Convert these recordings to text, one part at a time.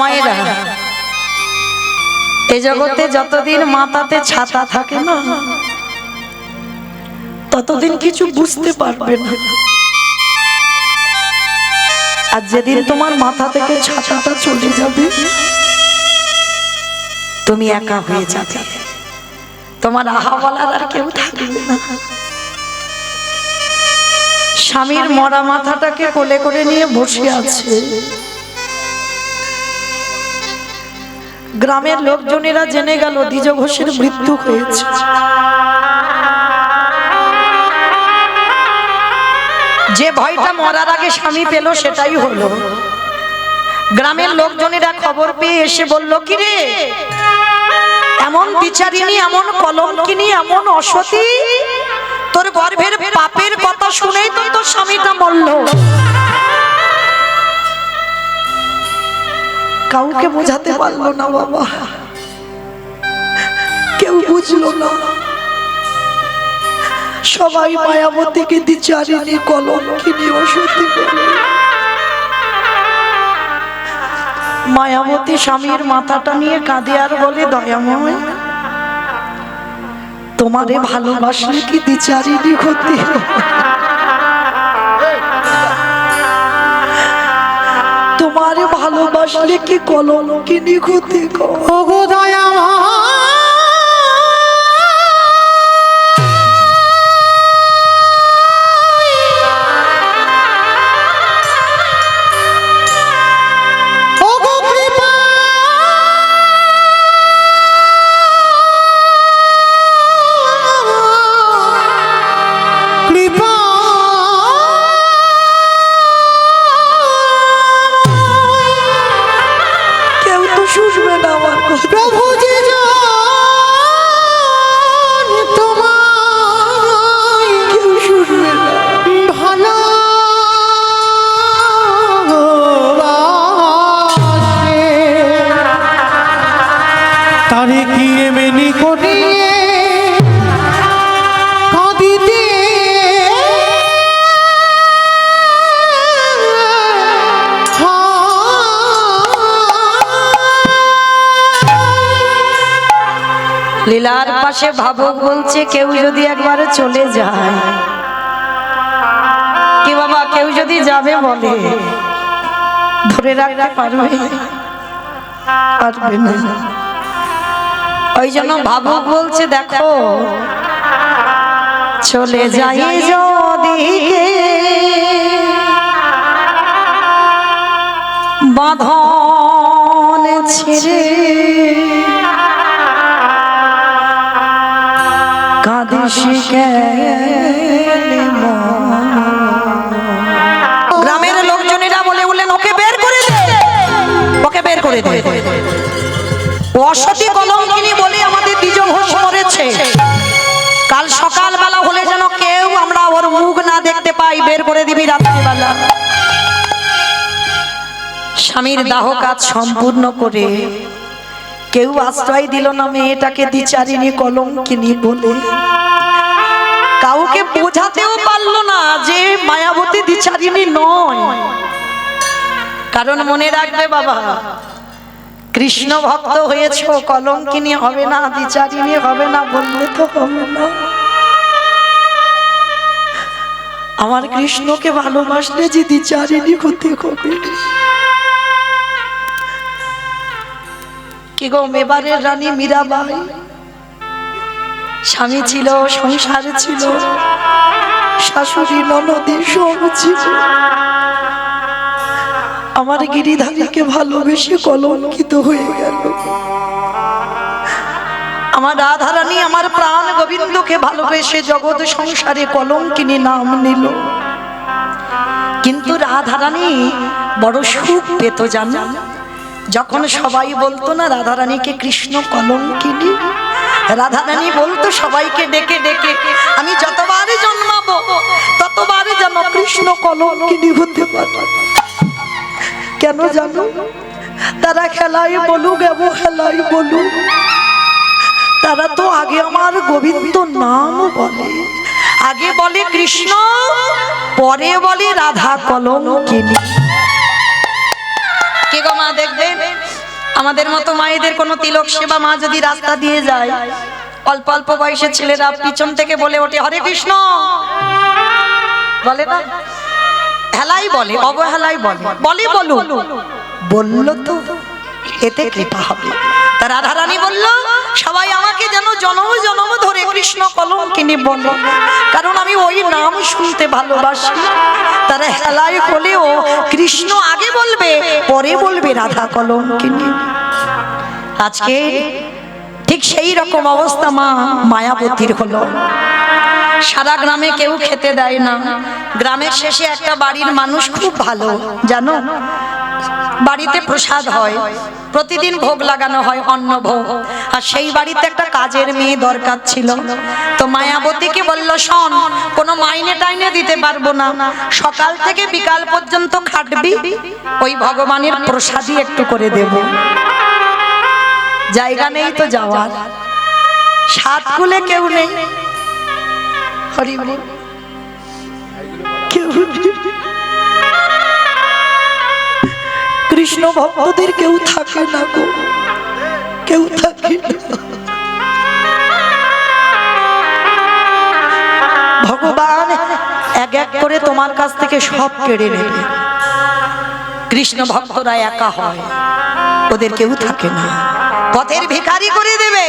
মায়েরা, এই জগতে যতদিন মাথাতে ছাতা থাকে না ততদিন কিছু বুঝতে পারবে না। আর যেদিন তোমার মাথা থেকে ছাতাটা চলে যাবে তুমি একা হয়ে যাবে, তোমার আহা বলার আর কেউ থাকবে না। স্বামীর মরা মাথাটাকে কোলে করে নিয়ে বসে আছে। গ্রামের লোকজনেরা জেনে গেল দ্বিজ ঘোষের মৃত্যু হয়েছে। যে ভয়টা মরার আগে স্বামী পেল সেটাই হলো। গ্রামের লোকজনেরা খবর পেয়ে এসে বলল, কি রে এমন বিচারিনী, এমন কলঙ্কিনী, এমন অসতী, তোর গর্ভের পাপের কথা শুনেই তো তোর স্বামীটা মরল। কাউকে বোঝাতে পারলো না বাবা, কেউ বুঝলো না। সবাই মায়াবতীকে দ্বিচারিণী, কলঙ্কিনী, অসতী বলে। মায়াবতী স্বামীর মাথাটা নিয়ে কাঁদে আর বলে, দয়াময় তোমারে ভালোবাসলে কি দ্বিচারিণী হতে? তোমারে ভালোবাসলে কি কলঙ্কিনী হতে? ওগো দয়াময় লীলার পাশে ভাবুক বলছে, কেউ যদি একবারে চলে যায়, কি বাবা কেউ যদি যাবে বলে ধরে রাখতে পারবে? পারবে না। ওই জন্য ভাবুক বলছে, দেখো চলে যাই যদি বাঁধন ছেড়ে, গ্রামের লোকজনেরা বলে বললেন, ওকে বের করে দে, ওকে বের করে দে। অসতী কলঙ্কিনী বলে আমাদের দ্বিজ ঘোষ মরেছে। কাল সকালবেলা হলে যেন কেউ আমরা ওর মুখ না দেখতে পাই, বের করে দিবি রাত্রিবেলা। স্বামীর দাহ কাজ সম্পূর্ণ করে কেউ আশ্রয় দিল না মেয়েটাকে দ্বিচারিণী, কলঙ্কিনী বলে। কাউকে বোঝাতেও পারলো না যে মায়াবতী দ্বিচারিণী নয়। কারণ মনে রাখবে বাবা, কৃষ্ণ ভক্ত হয়েছো, কলঙ্কিনী হবে না, দ্বিচারিণী হবে না বললে তো হবে না। আমার কৃষ্ণকে ভালোবাসলে যে দ্বিচারিণী হতে হবে। কি গো, মেবারের রানী মীরাবাই, স্বামী ছিল, সংসার ছিল, শাশুড়ি ননদী সব ছিল। আমার গিরিধারীকে ভালোবেসে কলঙ্কিত হয়ে গেল। আমার রাধারানী আমার প্রাণ গোবিন্দকে ভালোবেসে জগৎ সংসারে কলঙ্কিনী নাম নিল। কিন্তু রাধারানী বড় সুখ পেত জানো, যখন সবাই বলতো না রাধারানীকে কৃষ্ণ কলঙ্কিনী, রাধারানী বলতো সবাইকে ডেকে ডেকে, আমি যতবারই জন্মাবো ততবারই যেন কৃষ্ণ কলঙ্কিনী হতে পারে। কেন জানো? তারা খেলাই বলুক খেলাই বলুক, তারা তো আগে আমার গোবিন্দ নাম বলে, আগে বলে কৃষ্ণ, পরে বলে রাধা কলঙ্কিনী। কে গো মা দেখবেন আমাদের মতো মায়েদের কোনো তিলক সেবা মা যদি রাস্তা দিয়ে যায়, অল্প অল্প বয়সের ছেলেরা পিছন থেকে বলে ওঠে হরে কৃষ্ণ, বলে না? হেলাই বলে, অবহেলাই বলে, বলি বলু, বললো তো এতে কৃপা হবে। তা রাধারানী বলল সবাই আমাকে যেন জনম জনম ধরে কৃষ্ণ কলঙ্কিনী বলে, কারণ আমি ওই নাম শুনতে ভালোবাসি। তারা হেলাই হলেও কৃষ্ণ আগে বলবে, পরে বলবে রাধা কলঙ্কিনী। আজকে ঠিক সেই রকম অবস্থা মা মায়াবতীর হলো। সারা গ্রামে কেউ খেতে দেয় না। গ্রামের শেষে একটা বাড়ির মানুষ খুব ভালো, জানো, বাড়িতে প্রসাদ হয়, প্রতিদিন ভোগ লাগানো হয়, অন্ন ভোগ। আর সেই বাড়িতে একটা কাজের মেয়ে দরকার ছিল। তো মায়াবতীকে বলল, শোন, কোনো মাইনে টাইনে দিতে পারবো না, সকাল থেকে বিকাল পর্যন্ত খাটবি, ওই ভগবানের প্রসাদই একটু করে দেব। জায়গা নেই তো যাওয়ার, সাত কুলে কেউ নেই, হরি বল, কেউ কৃষ্ণ ভক্তদের কেউ থাকে না গো, কেউ থাকে না। ভগবান এক এক করে তোমার কাছ থেকে সব কেড়ে নেবে। কৃষ্ণ ভক্তরা একা হয়, ওদের কেউ থাকে না। পথের ভিখারি করে দেবে,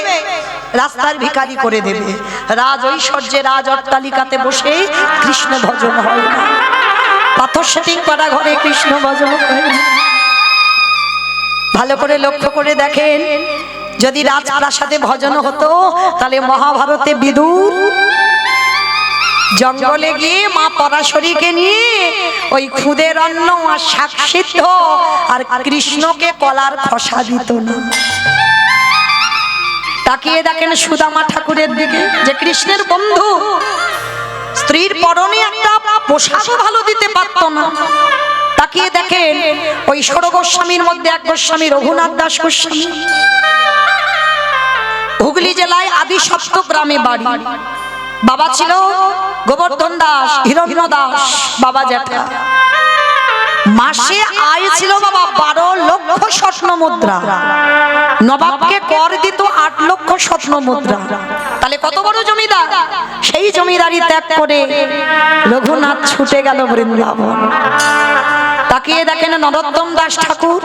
রাস্তার ভিখারি করে দেবে। রাজ ঐশ্বর্যে রাজ অট্টালিকাতে বসে কৃষ্ণ ভজন হয় না, পাথর সেটিং করা ঘরে কৃষ্ণ ভজন হয় না। ভালো করে লক্ষ্য করে দেখেন, যদি রাজপ্রাসাদে ভজন হতো তাহলে মহাভারতে বিদুর জঙ্গলে গিয়ে মা পরাশরীকে নিয়ে ওই খুদের অন্ন আর শাক সিদ্ধ আর কৃষ্ণকে কলার খসা দিত না। তাকিয়ে দেখেন সুদামা ঠাকুরের দিকে, যে কৃষ্ণের বন্ধু, স্ত্রীর পরনে একটা পোশাকও ভালো দিতে পারত না। তাকিয়ে দেখেন ওই ষোড় গোস্বামীর মধ্যে এক গোস্বামী রঘুনাথ দাস গোস্বামী, হুগলি জেলায় আদি সপ্ত গ্রামে বাড়ি। বাবা ছিল গোবর্ধন দাস, হিরণ্য দাস বাবা জ্যাঠা। মাসে আয় ছিল বাবা 12 লক্ষ স্বর্ণ মুদ্রা। নবাবকে কর দিত 8 লক্ষ স্বর্ণ মুদ্রা। তাহলে কত বড় জমিদার। সেই জমিদারি ত্যাগ করে রঘুনাথ ছুটে গেল বৃন্দাবন। তাকিয়ে দেখেন নরোত্তম দাস ঠাকুর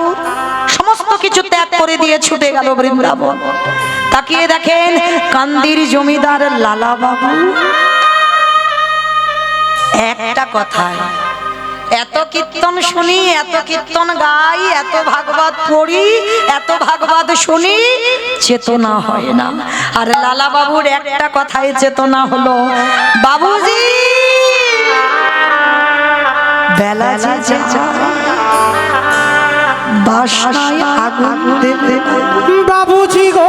সমস্ত কিছু ত্যাগ করে দিয়ে ছুটে গেল বৃন্দাবন। তাকিয়ে দেখেন কান্দির জমিদার লালা বাবু, একটা কথায় এত কীর্তন শুনি, এত কীর্তন গাই, এত ভাগবত পড়ি, এত ভাগবত শুনি, চেতনা হয় না। আর লালা বাবুর একটা কথায় চেতনা হলো, বাবুজি বেলা যে বাসনায় আগুন দেবে, বাবুজি গো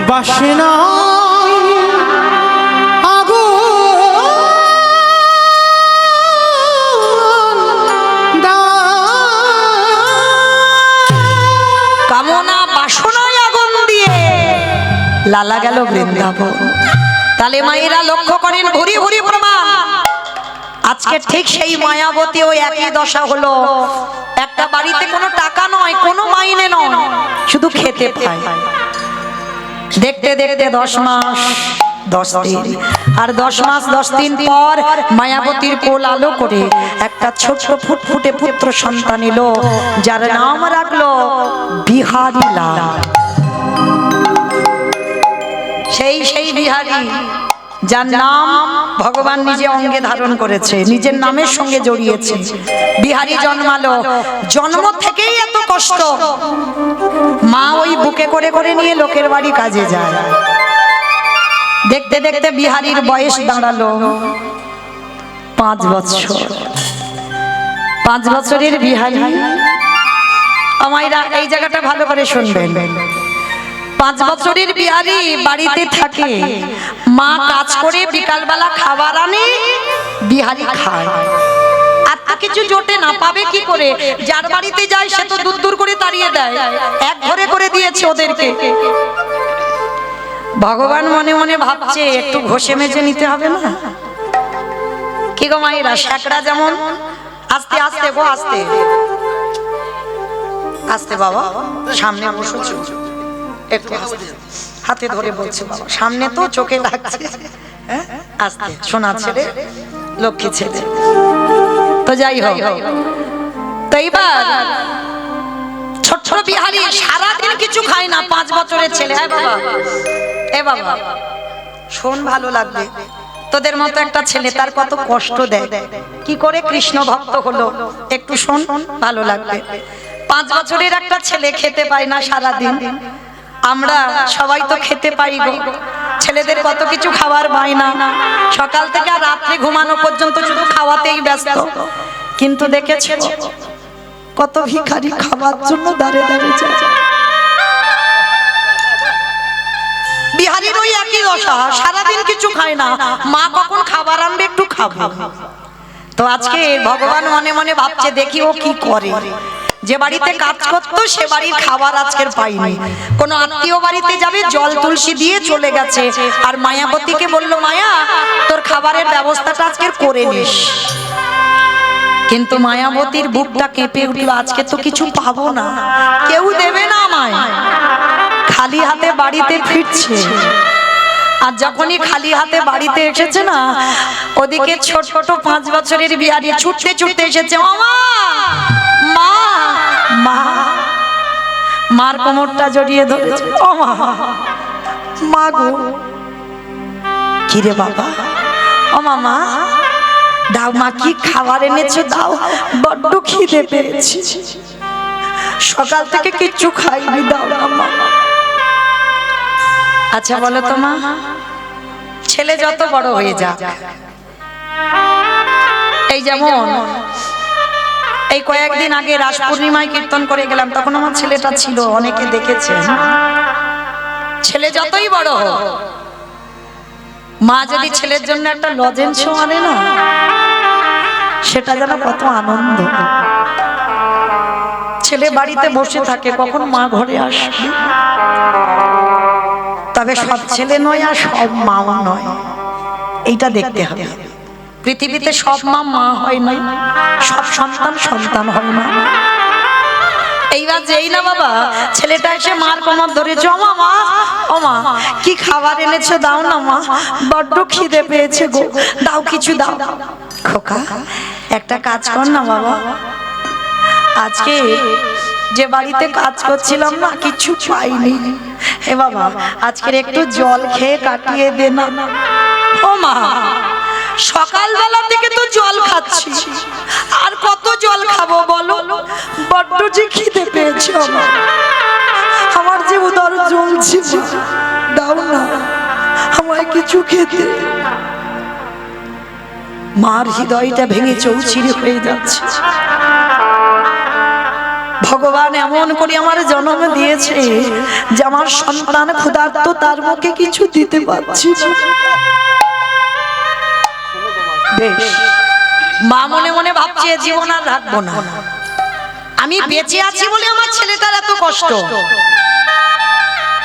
বাসনা কামনা বাসনায় আগুন দিয়ে লালা গেল বৃন্দাবন। তাহলে মায়েরা লক্ষ্য করেন, ভুরি ভুরি প্রমাণ। আজকে ঠিক সেই মায়াবতী ওই একই দশা হলো। একটা বাড়িতে কোনো টাকা নয়, কোনো মাইনে নয়, শুধু খেতে পায়। দেখতে দেখতে 10 মাস 10 দিন, আর 10 মাস 10 দিন পর মায়াবতীর কোল আলো করে একটা ছোট ফুটফুটে পুত্র সন্তান এলো, যার নাম রাখলো বিহারী লাল। সেই বিহারী, যার নাম ভগবান নিজে অঙ্গে ধারণ করেছে, নিজের নামের সঙ্গে জড়িয়েছে। বিহারী জন্মালো, জন্ম থেকেই এত কষ্ট। মা ওই বুকে করে করে নিয়ে লোকের বাড়ি কাজে যায়। দেখতে দেখতে বিহারীর বয়স দাঁড়ালো 5 বছর। 5 বছরের বিহারী, আমায়রা এই জায়গাটা ভালো করে শুনবেন। 5 বছরের বিহারি বাড়িতে থাকে, মা কাজ করে বিকালবেলা খাবার আনে, বিহারি খায়। আর তা কিছু জোটে না, পাবে কি করে? যার বাড়িতে যায় সে তো দূর দূর করে তাড়িয়ে দেয়, এক ঘরে করে দিয়েছে ওদেরকে। ভগবান মনে মনে ভাবছে একটু ঘষে মেজে নিতে হবে না? কি গো মায়েরা, শেকড়া যেমন আস্তে আস্তে গো, আস্তে আস্তে বাবা, সামনে বসেছো একটু আস্তে, হাতে ধরে বলছে বাবা, সামনে তো চোখে লাগছে, আস্তে, সোনা ছেলে, লক্ষ্মী ছেলে। তো যাই হোক, তো এইবার ছোট্ট বিহারি সারাদিন কিছু খায় না, 5 বছরের ছেলে। বাবা, এ বাবা শোন, ভালো লাগবে, তোদের মতো একটা ছেলে তার কত কষ্ট দেয়, কি করে কৃষ্ণ ভক্ত হলো, একটু শোন, ভালো লাগবে। 5 বছরের একটা ছেলে খেতে পায় না সারাদিন, আমরা সবাই তো খেতে পাই গো। ছেলেদের কত কিছু খাবার বায়না, সকাল থেকে আর রাত্রে ঘুমানো পর্যন্ত শুধু খাওয়াতেই ব্যস্ত। কিন্তু দেখেছো কত ভিখারি খাবার জন্য দাঁড়ে দাঁড়িয়ে যায়। বিহারীর ওই একই দশা, সারাদিন কিছু খায় না, মা কখন খাবার আনবে একটু খাবো। তো আজকে ভগবান মনে মনে ভাবছে দেখি ও কি করে। যে বাড়িতে কাজ করতো সে বাড়ির খাবার আজকের পাইনি, কোন আত্মীয় বাড়িতে যাবে, জল তুলসী দিয়ে চলে গেছে, আর মায়াবতীকে বলল মায়া তোর খাবারের ব্যবস্থাটা আজকের করে নিস। কিন্তু মায়াবতীর বুকটা কেঁপে উঠল, আজকে তো কিছু পাবো না, কেউ দেবে না আমায়, খালি হাতে বাড়িতে ফিরছে। আর যখনই খালি হাতে বাড়িতে এসেছে না, ওদিকে ছোট ছোট 5 বছরের বিহারি ছুটতে ছুটতে এসেছে, মামা মা মা, মার কোমরটা জড়িয়ে ধরেছে, ও মা, মা গো, কি রে বাবা, ও মামা দাও, মা কি খাবার এনেছো দাও, বড্ড খিদে পেয়েছি, সকাল থেকে কিচ্ছু খাইনি, দাও না মা। আচ্ছা বলো তো মা, ছেলে যত বড় হয়ে যাক, এই যেমন এই কয়েকদিন আগে রাস পূর্ণিমায় কীর্তন করে গেলাম, তখন আমার ছেলেটা ছিল, অনেকে দেখেছেন, ছেলে যতই বড় হোক, মা যদি ছেলের জন্য একটা লজেন্স আনে না, সেটা যেন কত আনন্দ। ছেলে বাড়িতে বসে থাকে কখন মা ঘরে আসবে। তবে সব ছেলে নয় আর সব মাও নয়, এইটা দেখতে হবে। পৃথিবীতে সব মা মা হয় না, সব সন্তান সন্তান হয় না। এইবার যেই না বাবা ছেলেটা এসে মার কোমর ধরেছে, ও মা, ও মা কি খাবার এনেছো দাও না মা, বড্ড খিদে পেয়েছে গো, দাও কিছু দাও। খোকা একটা কাজ কর না বাবা, আজকে যে বাড়িতে কাজ করছিলাম না কিছু পাইনি, হে বাবা আজকের একটু জল খেয়ে কাটিয়ে দে না। ও মা সকালবেলা থেকে তো জল খাচ্ছি, আর কত জল খাবো বলো, বড্ড যে খিদে পেয়েছে আমার, যে উদর জ্বলছে, দাও না আমায় কিছু খেতে। মার হৃদয়টা ভেঙে চৌচির হয়ে যাচ্ছে। ভগবান এমন করে আমার জন্ম দিয়েছে যে আমার সন্তান ক্ষুধার্ত, তার মুখে কিছু দিতে পারছি না। বেশ, মা মনে মনে ভাবছে জীবন আর রাখবো না, আমি বেঁচে আছি বলে আমার ছেলেটার এত কষ্ট।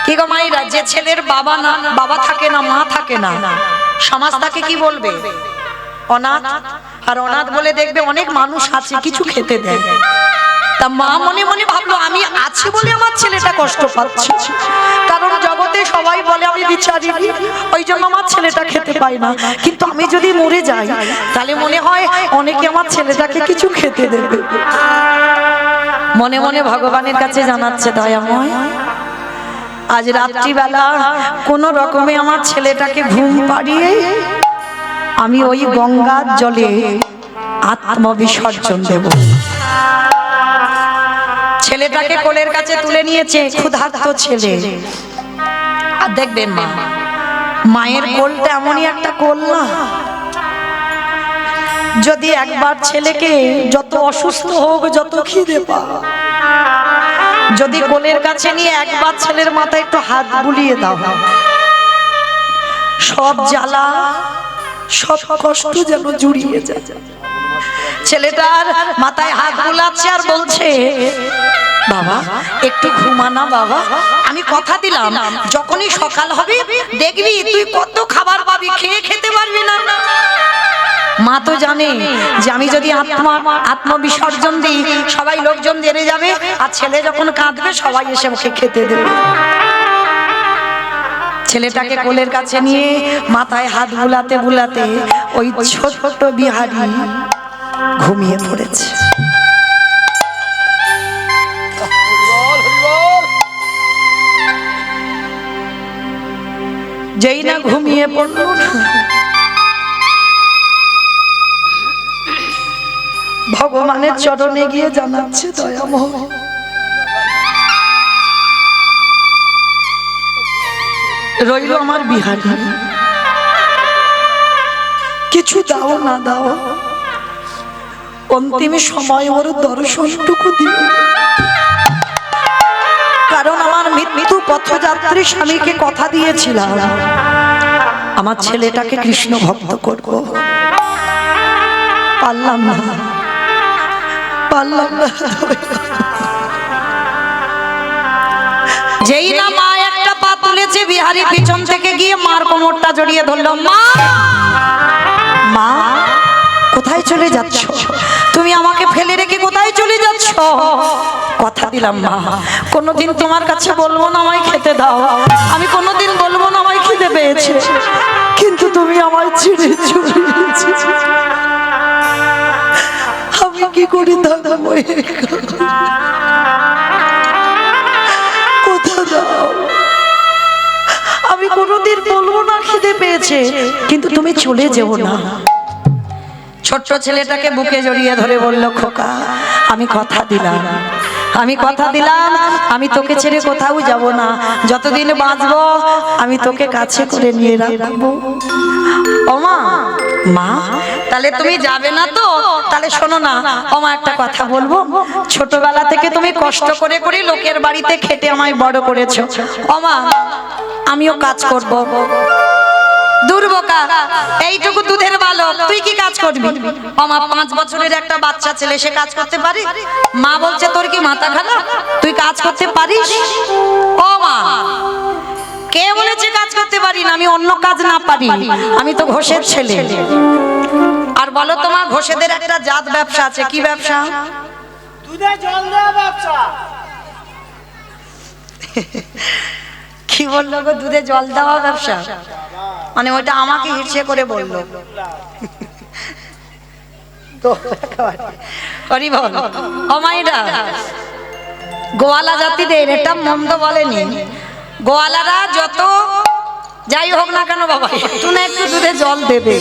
কি গো মায়েরা, যে ছেলের বাবা না, বাবা থাকে না, মা থাকে না, সমাজ তাকে কি বলবে? অনাথ। আর অনাথ বলে দেখবে অনেক মানুষ আছে কিছু খেতে দেয়। তা মা মনে মনে ভাবলো আমি আছি বলে আমার ছেলেটা কষ্ট পাচ্ছে, কারণ জগতে সবাই বলে আমি বিচারি, ওই জন্য আমার ছেলেটা খেতে পায় না। কিন্তু আমি যদি মরে যাই তাহলে মনে হয় অনেকে আমার ছেলেটাকে কিছু খেতে দেবে। মনে মনে ভগবানের কাছে জানাচ্ছে, দয়াময় আজ রাত্রিবেলা কোন রকমে আমার ছেলেটাকে ঘুম পাড়িয়ে আমি ওই গঙ্গার জলে আত্মবিসর্জন দেব। ছেলেটাকে কোলের কাছে তুলে নিয়েছে, ক্ষুধার্ত ছেলে। আর দেখবেন মা, মায়ের কোলটা এমনই একটা কোল না, যদি একবার ছেলেকে যত অসুস্থ হোক, যত খিদে পাক, যদি কোলের কাছে নিয়ে একবার ছেলের মাথায় একটু হাত বুলিয়ে দাও, সব জ্বালা সব কষ্ট যেন জুড়িয়ে যায়। ছেলেটার মাথায় হাত বুলাচ্ছে আর বলছে, বাবা একটু ঘুমানা বাবা, আমি কথা দিলাম যখনই সকাল হবে দেখবি তুই কত খাবার পাবি, খেয়ে খেতে পারবি না। মা তো জানে যে আমি যদি আত্মবিসর্জন দিই সবাই লোকজন জেনে যাবে, আর ছেলে যখন কাঁদবে সবাই এসে ওকে খেতে দেবে। ছেলেটাকে কোলের কাছে নিয়ে মাথায় হাত বুলাতে বুলাতে ওই ছোট বিহারী ঘুমিয়ে পড়েছে। যেই না ঘুমিয়ে পড়ল, ভগবানের চরণে গিয়ে জানাচ্ছে, দয়াময় রইল আমার বিহারী, কিছু দাও না দাও, অন্তিম সময় ওর দর্শনটুকু দিও, কারণ আমার মৃত্যু পথযাত্রী স্বামীকে কথা দিয়েছিলাম আমার ছেলেটাকে কৃষ্ণ ভক্ত করব, পারলাম না পারলাম না। যেই না মা একটা পা তুলেছে, বিহারী পিছন থেকে গিয়ে মার কোমরটা জড়িয়ে ধরল। মা মা কোথায় চলে যাচ্ছ তুমি? আমাকে ফেলে রেখে কোথায় চলে যাচ্ছ? কথা দিলাম মা, কোনোদিন তোমার কাছে বলবো না আমায় খেতে দাও, আমি কোনোদিন বলবো না আমায় খিদে পেয়েছে, কিন্তু তুমি আমায় ছেড়ে চলে গেছো। আমি কি করি দাদা, কথা দাও, আমি কোনোদিন বলবো না খিদে পেয়েছে, কিন্তু তুমি চলে যেও না। ছোট্ট ছেলেটাকে বুকে জড়িয়ে ধরে বলল, খোকা আমি কথা দিলাম, আমি কথা দিলাম আমি তোকে ছেড়ে কোথাও যাব না, যতদিন বাঁচবো আমি তোকে কাছে করে নিয়ে রাখবো। ও মা, মা তাহলে তুমি যাবে না তো? তাহলে শোনো না ও মা, একটা কথা বলবো, ছোটবেলা থেকে তুমি কষ্ট করে করে লোকের বাড়িতে খেটে আমায় বড় করেছো, ও মা আমিও কাজ করব। দুর্বোকা, এইটুকু দুধের বালক তুই কি কাজ করবি? ও মা, 5 বছরের একটা বাচ্চা ছেলে সে কাজ করতে পারে? মা বলছে তোর কি মাথা খারাপ, তুই কাজ করতে পারিস? ও মা, কে বলেছে কাজ করতে পারি না? আমি অন্য কাজ না পারি, আমি তো ঘোষের ছেলে। আর বলো তোমার ঘোষেদের একটা জাত ব্যবসা আছে, কি ব্যবসা? দুধে জল দেওয়া ব্যবসা। কি বললো গো? দুধে জল দেওয়া ব্যবসা, মানে ওইটা আমাকে হিসে করে বললো। হরি বল। ও মাইরা, গোয়ালা জাতিদের এটা মন্দ বলেনি, গোয়ালারা যত যাই হোক না কেন বাবা একটু না একটু দুধে জল দেবে,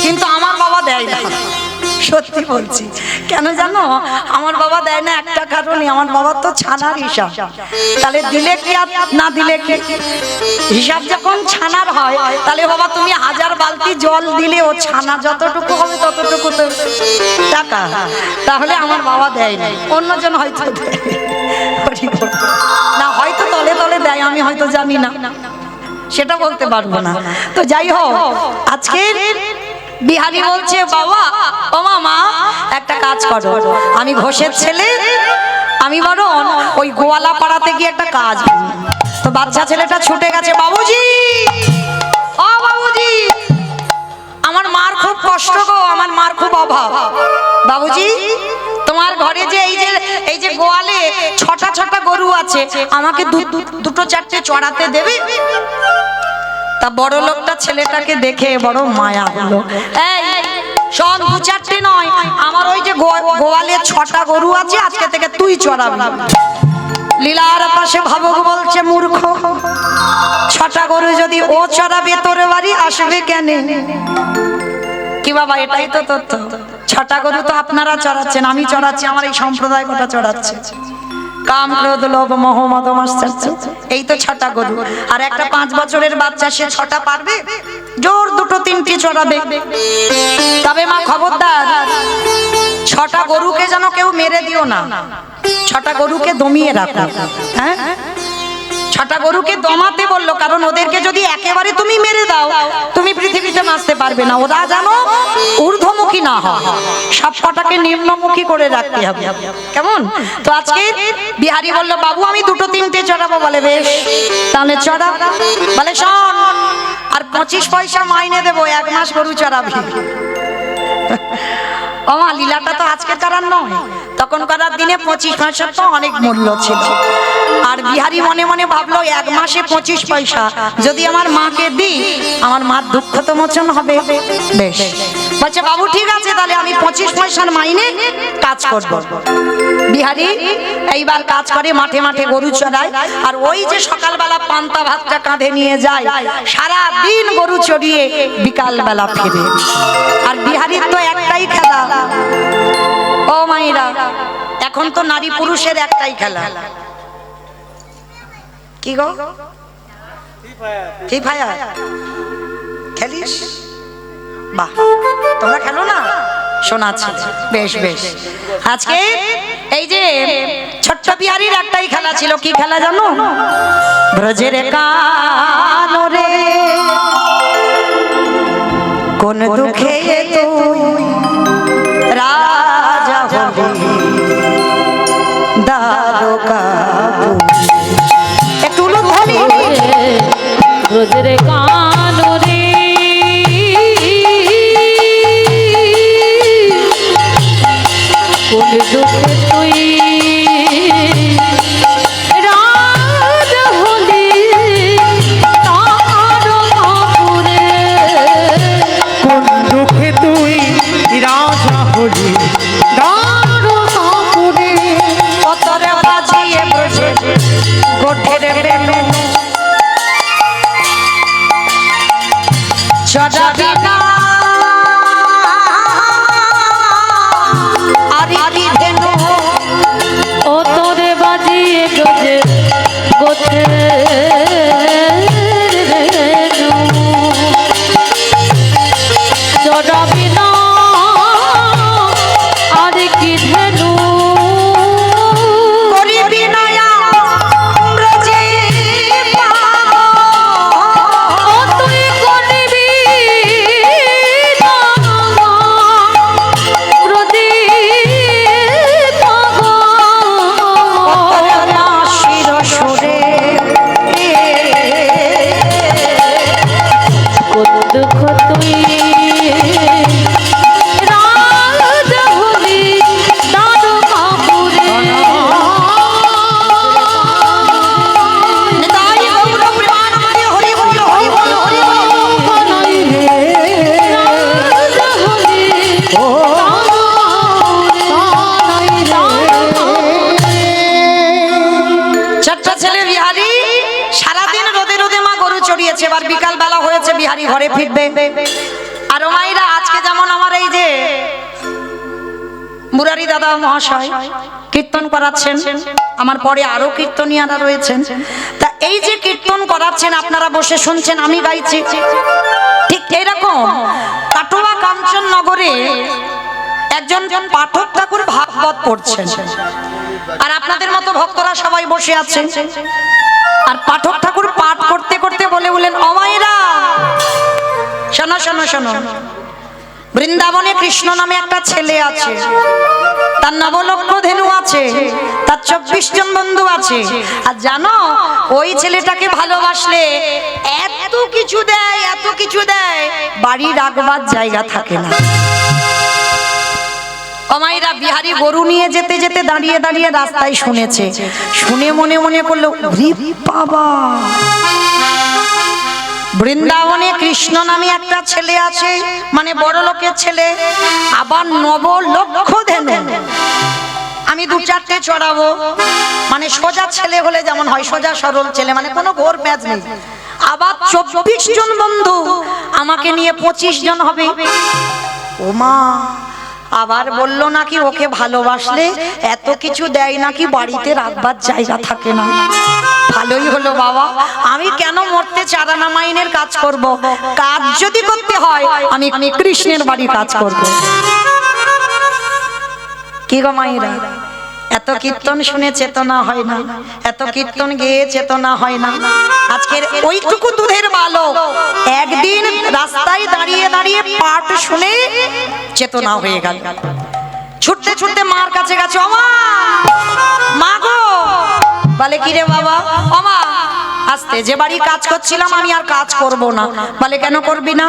কিন্তু আমার বাবা দেয় না, সত্যি বলছি। কেন জানো আমার বাবা দেয় না? একটা কারণে, আমার বাবা তো ছানার হিসাব, তাহলে দিলে কি আর না দিলে কি? হিসাব যখন ছানার হয় তাহলে বাবা তুমি 1000 বালতি জল দিলে ও ছানা যতটুকু হবে ততটুকু তো টাকা, তাহলে আমার বাবা দেয় না, অন্যজন হয়তো দেয় না, হয়তো তলে তলে দেয়, আমি হয়তো জানি না, সেটা বলতে পারবো না। তো যাই হোক, আজকে বিহারী বলছে, বাবা ও মামা একটা কাজ করো, আমি ঘোষের ছেলে, আমি বরং ওই গোয়ালা পাড়াতে গিয়ে একটা কাজ। তো বাচ্চা ছেলেটা ছুটে গেছে, বাবুজি ও বাবুজি, আমার মার খুব কষ্ট গো, আমার মার খুব অভাব, বাবুজি তোমার ঘরে যে এই যে গোয়ালে 6টা গরু আছে, আমাকে 2-4টে চড়াতে দেবে? তা বড় লোকটা ছেলেটাকে দেখে বড় মায়া হলো, এই শোন 2-4টে নয়, আমার ওই যে গোয়ালে 6টা গরু আছে, আজকে থেকে তুই চড়াবি। লীলার পাশে ভাবক বলছে, মূর্খ, 6টা গরু যদি ও চড়াবে তোর বাড়ি আসবে কেন? কি বাবা, এটাই তো তথ্য। 6টা গরু তো আপনারা চড়াচ্ছেন, আমি চড়াচ্ছি, আমার এই সম্প্রদায় গোটা চড়াচ্ছে। কাম ক্রোধ লোভ মোহ মদ মাশ্চর্য, এই তো 6টা গরু। আর একটা 5 বছরের বাচ্চা, সে 6টা পারবে? জোর 2-3টে চড়াবে। তবে মা খবরদার, ছটা গরুকে যেন কেউ মেরে দিও না, ছটা গরুকে দমিয়ে রাখো। হ্যাঁ, ছটা গরুকে দমাতে বললো, কারণ ওদেরকে যদি একেবারে তুমি মেরে দাও তুমি পৃথিবীতে বাঁচতে পারবে না। ওরা যেন ঊর্ধ্বমুখী না হয়, সব কটাকে নিম্নমুখী করে রাখতে হবে। কেমন? তো আজকে বিহারী বলল, বাবু আমি দুটো তিনটে চড়াবো। বলে বেশ, তাহলে চড়া। বলে শোন, আর 25 পয়সা মাইনে দেবো, 1 মাস গরু চড়াবি। ও মা, লীলাটা তো আজকে করার নয়, তখন করার দিনে 25 পয়সার তো অনেক মূল্য ছিল। আর বিহারী মনে মনে ভাবলো, 1 মাসে 25 পয়সা যদি আমার মাকে দিই, আমার মার দুঃখ তো মোচন হবে। বেশ, বলছে বাবু ঠিক আছে, তাহলে আমি 25 পয়সার মাইনে কাজ করব। বিহারী এইবার কাজ করে, মাঠে মাঠে গরু চড়ায়। আর ওই যে সকালবেলা পান্তা ভাতটা কাঁধে নিয়ে যায়, সারা দিন গরু চড়িয়ে বিকাল বেলা ফিরে। আর বিহারীর তো একটাই খেলা, ও মাইরা, এখন তো নারী পুরুষের একটাই খেলা। কি গো? ফ্রি ফায়ার খেলিস? বাহ, তোমরা খেলো না? শোনাচ্ছি, বেশ বেশ। আজকে এই যে ছোট্ট বিহারীর একটাই খেলা ছিল। কি খেলা জানো? ব্রজের কানরে কোন দুঃখে তুই রাজা হলি দ্বারকা। একটু ধ্বনি। ব্রজের কানরে কোন দুঃখে তুই রাজা হলি তারকাপুরে। কোন দুঃখে তুই রাজা হলি তারকাপুরে। পতরে বাজিয়ে ব্রজে গোঠের বেনু চড়াবি না আরি ধেনু। ও তোরে বাজিয়ে ব্রজে গোঠে চড়াবি না আর কি ধেনু। করিবি নয়া ব্রজে ও তুই করবি না ব্রজে শির সুরে কোন দুঃখ তুই রাজা হলি দ্বারকাপুরে। নিতাই গৌর প্রেমানন্দে হরি বল হরি বল হরি বল। রাজা হলি ছোট্ট ছেলে বিহারী সারাদিন রোদে রোদে মা গরু চড়িয়েছে, এবার বিকাল বেলা হয়েছে, বিহারী ঘরে ফিরবে। আর ও মাইরা, আজকে যেমন আমার এই যে মুরারি দাদা মহাশয় কীর্তন করাচ্ছেন, আমার পরে আরো কীর্তনিয়ারা রয়েছেন, তা এই যে কীর্তন করাচ্ছেন আপনারা বসে শুনছেন, আমি গাইছি, ঠিক এইরকম কাটোয়া কাঞ্চননগরে একজন পাঠক ঠাকুর ভাগবত পড়ছেন। আর আপনাদের মতো ভক্তরা সবাই বসে আছেন। আর পাঠক ঠাকুর পাঠ করতে করতে বলে বলেন, অমায়েরা শোনো শোনো শোনো, বৃন্দাবনে কৃষ্ণ নামে একটা ছেলে আছে, তার নবলক্ষ ধেনু আছে, তার 24 জন বন্ধু আছে। আর জানো, ওই ছেলেটাকে ভালোবাসলে এত কিছু দেয়, এত কিছু দেয়, বাড়ি রাখবার জায়গা থাকে না। অমাইরা বিহারী গরু নিয়ে যেতে যেতে দাঁড়িয়ে দাঁড়িয়ে রাস্তায় শুনেছে, শুনে মনে মনে করলো, বাবা, বৃন্দাবনে কৃষ্ণ নামে একটা ছেলে আছে, মানে বড় লোকের ছেলে, আবার নবলক্ষ ধেনু। আমি 2-4টে চড়াবো, মানে সোজা ছেলে হলে যেমন হয়, সোজা সরল ছেলে, মানে কোনো ঘোর প্যাঁচ নেই। আবার 24 জন বন্ধু, আমাকে নিয়ে 25 জন হবে। ওমা, আবার বলল নাকি ওকে ভালোবাসলে এত কিছু দেয় নাকি, বাড়িতে রাখবার জায়গা থাকে না। ভালোই হলো বাবা, আমি কেন মরতে চারানা মাইনের কাজ করব? কাজ যদি করতে হয় আমি কৃষ্ণের বাড়ি কাজ করব। কি গো মায়েরা, এত কীর্তন শুনে চেতনা হয় না, এত কীর্তন গেয়ে চেতনা হয় না। আজকের ওইটুকু দুধের বালক একদিন রাস্তায় দাঁড়িয়ে দাঁড়িয়ে পাঠ শুনে চেতনা হয়ে গেল। ছুটতে ছুটতে মার কাছে গেছে, ওমা মা গো। বলে কি রে বাবা? ওমা আস্তে, যে বাড়ি কাজ করছিলাম আমি আর কাজ করব না। বলে কেন করবি না?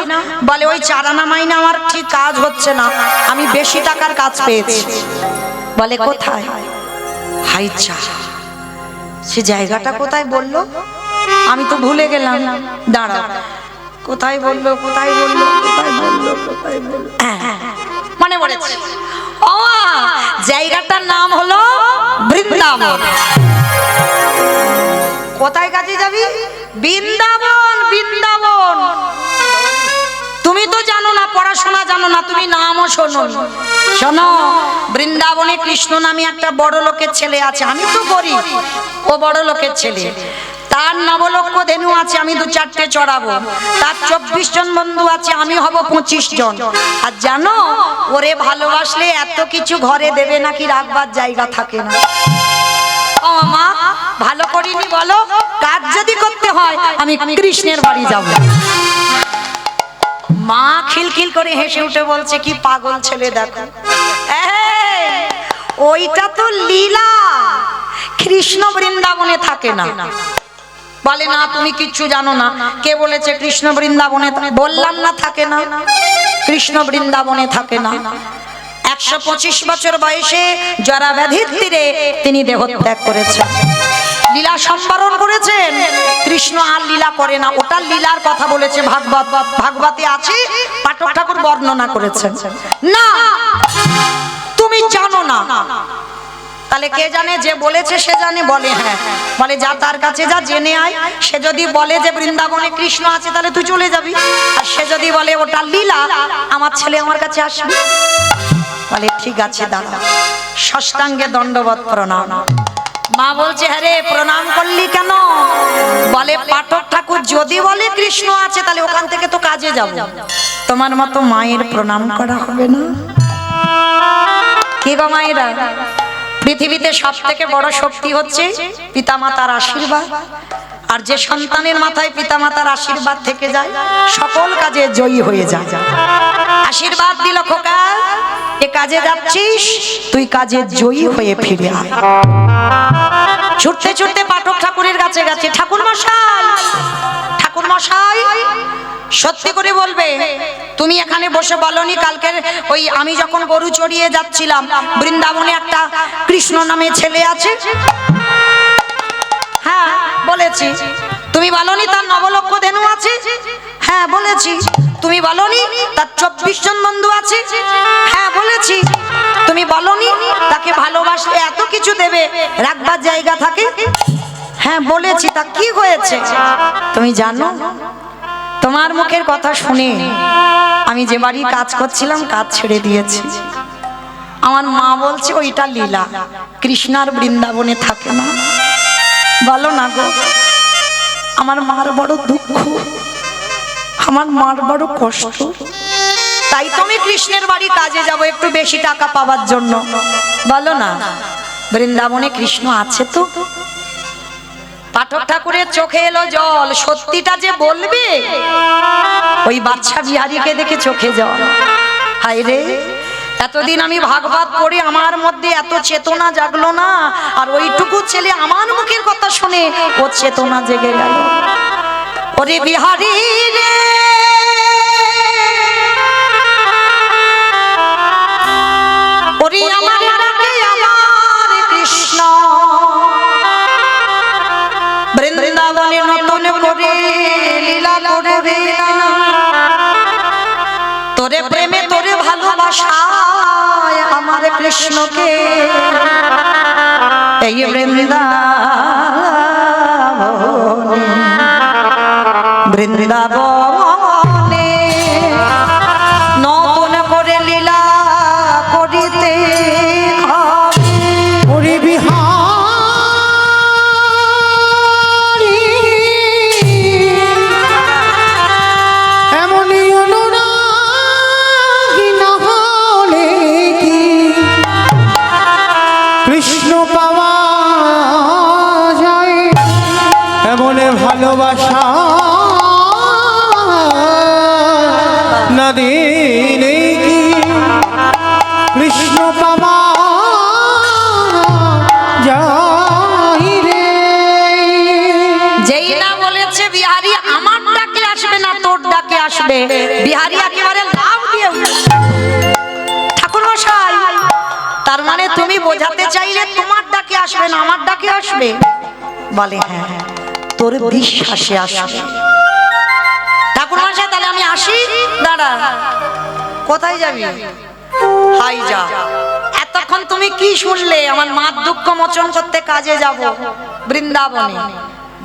বলে ওই চারানা মাইনা আমার ঠিক কাজ হচ্ছে না, আমি বেশি টাকার কাজ পেয়েছি। বলে কোথায়? হাইচা। সে জায়গাটা কোথায় বললো? আমি তো ভুলে গেলাম, দাঁড়া। কোথায় বললো, কোথায় বললো, কোথায় বললো, কোথায় বললো, মনে পড়েছে। ও জায়গাটার নাম হলো বৃন্দাবন। কোথায় কাজে যাবি? বৃন্দাবন। বৃন্দাবন তুমি তো জানো না, পড়াশোনা জানো না, তুমি নামও শোনো। শোনো, বৃন্দাবনে কৃষ্ণ নামে একটা বড় লোকের ছেলে আছে। আমি তো গরিব, ও বড় লোকের ছেলে। তার নবলক্ষ ধেনু আছে, আমি 2-4টে চড়াবো। তার 24 জন বন্ধু আছে, আমি হব 25 জন। আর জানো, ওরে ভালোবাসলে এত কিছু ঘরে দেবে নাকি রাখবার জায়গা থাকে না। ও মা, ভালো করিনি বলো? কাজ যদি করতে হয় আমি কৃষ্ণের বাড়ি যাব। মা খিলখিল করে হেসে উঠে বলছে, কি পাগল ছেলে দেখো, ওইটা তো লীলা, কৃষ্ণ বৃন্দাবনে থাকে না। বলে না, তুমি কিচ্ছু জানো না। কে বলেছে কৃষ্ণ বৃন্দাবনে? বললাম না থাকে না, কৃষ্ণ বৃন্দাবনে থাকে না। 125 বছর বয়সে জরা ব্যাধির তীরে তিনি দেহত্যাগ করেছেন, লীলা সম্বরণ করেছেন। কৃষ্ণ আর লীলা করে না, ওটা লীলার কথা বলেছে ভাগবত, ভাগবতে আছে, পাঠক ঠাকুর বর্ণনা করেছেন। না, তুমি জানো না। তাহলে কে জানে? যে বলেছে সে জানে। বলে হ্যাঁ। বলে যা তার কাছে যা, জেনে আয়। সে যদি বলে যে বৃন্দাবনে কৃষ্ণ আছে, তাহলে তুই চলে যাবি। আর সে যদি বলে ওটা লীলা, আমার ছেলে আমার কাছে আসবে। বলে ঠিক আছে, দাঁড়া। ষষ্ঠাঙ্গে দণ্ডবত প্রণাম। মা বলছে, হ্যাঁ রে, প্রণাম করলি কেন? বলে পাঠক ঠাকুর যদি বলে কৃষ্ণ আছে, তাহলে ওখান থেকে তো কাজে যাব। তোমার মতো মায়ের প্রণাম করা হবে না? কি গো মায়েরা, পৃথিবীতে সব থেকে বড় শক্তি হচ্ছে পিতামাতার আশীর্বাদ। আর যে সন্তানের মাথায় পিতামাতার আশীর্বাদ থেকে যায়, সকল কাজে জয়ী হয়ে যায়। আশীর্বাদ দিল, খোকা এ কাজে যাচ্ছিস, তুই কাজে জয়ী হয়ে ফিরে আয়। ছুটতে ছুটতে পাঠক ঠাকুরের কাছে গেছে। ঠাকুর মশাই, ঠাকুর মশাই, সত্যি করে বলবে, তুমি এখানে বসে বলনি কালকের ওই আমি যখন গরু চড়িয়ে যাচ্ছিলাম, বৃন্দাবনে একটা কৃষ্ণ নামে ছেলে আছে? হ্যাঁ বলেছি। তুমি বলনি তার নবলক্ষ ধেনু আছে? হ্যাঁ বলেছি। তুমি বলনি তার 24 জন বন্ধু আছে? হ্যাঁ বলেছি। তুমি বলনি তাকে ভালোবাসলে এত কিছু দেবে, রাখবার জায়গা থাকে? হ্যাঁ বলেছি। তা কি হয়েছে তুমি জানো? তোমার মুখের কথা শুনে আমি যে বাড়ি কাজ করছিলাম, কাজ ছেড়ে দিয়েছি। আমার মা বলছে ওইটা লীলা, কৃষ্ণার বৃন্দাবনে থাকে না। বলো না গো, আমার মার বড় দুঃখ, আমার মার বড় কষ্ট। তাই তুমি কৃষ্ণের বাড়ি কাজে যাব একটু বেশি টাকা পাওয়ার জন্য। বলো না, বৃন্দাবনে কৃষ্ণ আছে তো? পাঠক ঠাকুরের চোখে এলো জল। সত্যিটা যে বলবে, ওই বাচ্চা বিহারীকে দেখে চোখে জল। হায় রে, এতদিন আমি ভাগবত পড়ে আমার মধ্যে এত চেতনা জাগলো না, আর ওইটুকু ছেলে আমার মুখের কথা শুনে ও চেতনা জেগে গেল। ওরে বিহারী রে, ওরে আমার কৃষ্ণ, বৃন্দাবনে নতুন করে লীলা করবে না। তোরে প্রেমে তোরে ভালোবাসায় আমার কৃষ্ণকে এই বৃন্দাবনে, বৃন্দাবনে নতুন করে লীলা করিতে ওরে বিহারী, এমনই অনুরাগী না হলে কি পাওয়া যায় এমন ভালোবাসা না দিলে কি কৃষ্ণ পাওয়া যায় রে। যেই না বলেছে বিহারি আমার ডাকে আসবে না তোর ডাকে আসবে, বিহারি একেবারে লাভ দিয়ে ঠাকুর মশাই, তার মানে তুমি বোঝাতে চাইলে তোমার ডাকে আসবে না আমার ডাকে আসবে? বলে হ্যাঁ, তোর বিশ্বাসে আসবে। ঠাকুর মশাই তাহলে আমি আসি? দাঁড়া, কোথায় যাবি? হাই যা। এতক্ষণ তুমি কি শুনলে? আমার মার দুঃখ মোচন করতে কাজে যাব বৃন্দাবনে।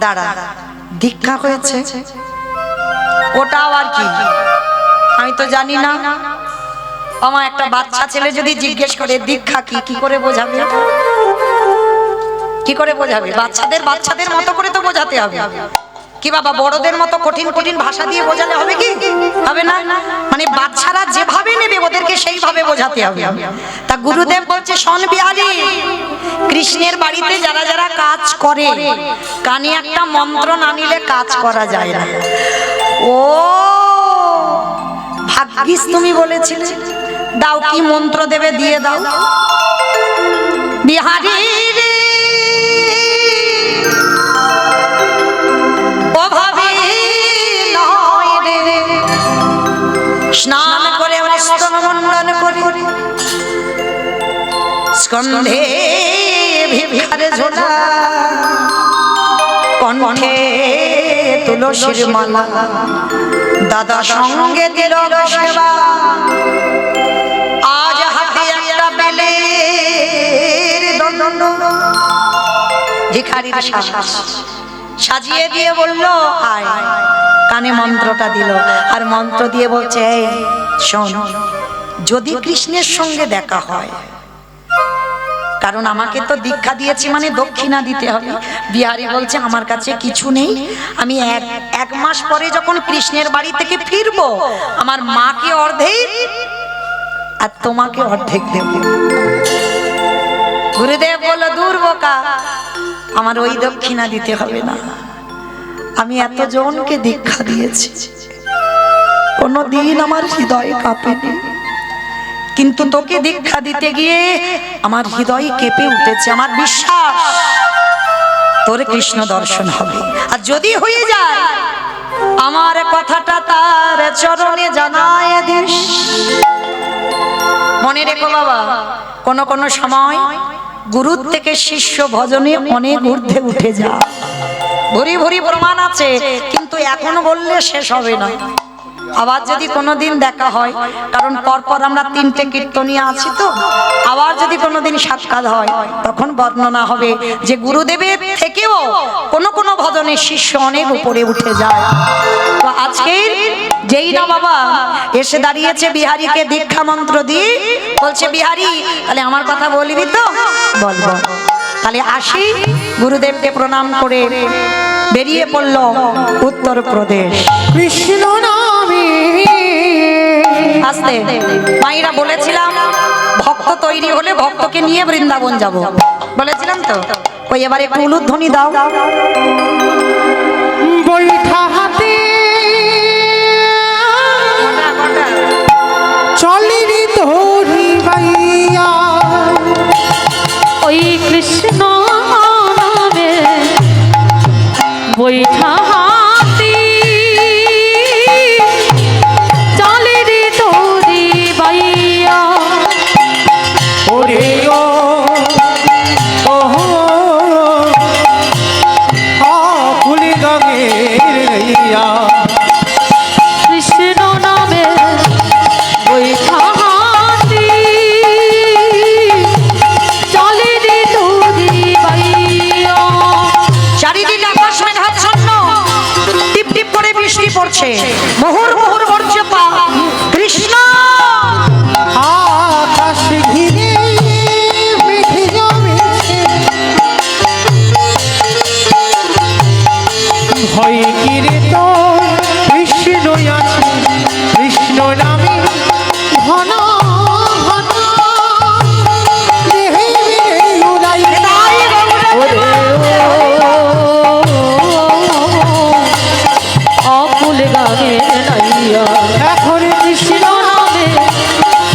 দাঁড়া, দীক্ষা হয়েছে ওটা আবার কি? আমি তো জানি না। আমার একটা বাচ্চা ছেলে যদি জিজ্ঞেস করে দীক্ষা কি, কি করে বোঝাবে? কি করে বোঝাবে? বাচ্চাদের মতো করে তো বোঝাতে হবে। কি বাবা বড়দের মতো কঠিন কঠিন ভাষা দিয়ে বোঝালে হবে কি? হবে না। মানে বাচ্চারা যেভাবে নেবে ওদেরকে সেইভাবে বোঝাতে হবে। তা গুরুদেব বলছে শোন বিহারী, কৃষ্ণের বাড়িতে যারা যারা কাজ করে কানে একটা মন্ত্র না নিলে কাজ করা যায় না। ও ভাগ্যিস তুমি বলেছিলে। দাও, কি মন্ত্র দেবে দিয়ে দাও। বিহারী স্নান করে মস্তক মণ্ডন করে স্কন্ধে ভিক্ষারে ঝোলা, কণ্ঠে তুলসীর মালা, দাদা সঙ্গে দিল সেবা, আজ হাতে একটা বেলের দণ্ড, ভিখারির সাজ সাজিয়ে দিয়ে বলল আয়। কানে মন্ত্রটা দিল আর মন্ত্র দিয়ে বলছে এই শোন, যদি কৃষ্ণের সঙ্গে দেখা হয়, কারণ আমাকে তো দীক্ষা দিয়েছি মানে দক্ষিণা দিতে হবে। বিহারী বলছে আমার কাছে কিছু নেই, আমি এক মাস পরে যখন কৃষ্ণের বাড়ি থেকে ফিরবো আমার মাকে অর্ধেক আর তোমাকে অর্ধেক দেব। গুরুদেব বলল দূর বোকা, আমার ওই দক্ষিণা দিতে হবে না, আমি এতজনকে দীক্ষা দিয়েছি, কোনদিন আমার হৃদয় কাঁপেনি, কিন্তু তোকে দীক্ষা দিতে গিয়ে আমার হৃদয় কেঁপে উঠেছে। আমার বিশ্বাস তোর কৃষ্ণ দর্শন হবে, আর যদি হয়ে যায় আমার কথাটা তার চরণে জানায় দিস। মনে রেখো বাবা, কোন কোন সময় গুরুর থেকে শিষ্য ভজনে অনেক ঊর্ধ্বে উঠে যায়, ভরি ভরি প্রমাণ আছে, কিন্তু এখন বললে শেষ হবে না। আবার যদি কোনোদিন দেখা হয়, কারণ পরপর আমরা 3টে কীর্তনীয় আছি তো, আবার যদি কোনোদিন সাক্ষাৎ হয় তখন বর্ণনা হবে যে গুরুদেবের থেকেও কোন কোন ভজনের শিষ্য অনেক উপরে উঠে যায়। তো আজকে যেই না বাবা এসে দাঁড়িয়েছে বিহারীকে দীক্ষা মন্ত্র দিয়ে বলছে বিহারী তাহলে আমার কথা বলবি তো? বলবো। তাহলে আসি, গুরুদেবকে প্রণাম করে বেরিয়ে পড়ল উত্তরপ্রদেশ। কৃষ্ণ নামে আসতে মাইরা বলেছিলাম ভক্ত তৈরি হলে ভক্তকে নিয়ে বৃন্দাবন যাব, বলেছিলাম তো। ওই এবার একটু উলুধ্বনি দাও। বৈঠা হাতে চলিনি ধরি বাইয়া, ওই কৃষ্ণ নামে বৈঠা হাতি চলে রে তোরি বাইয়া। ওরে ও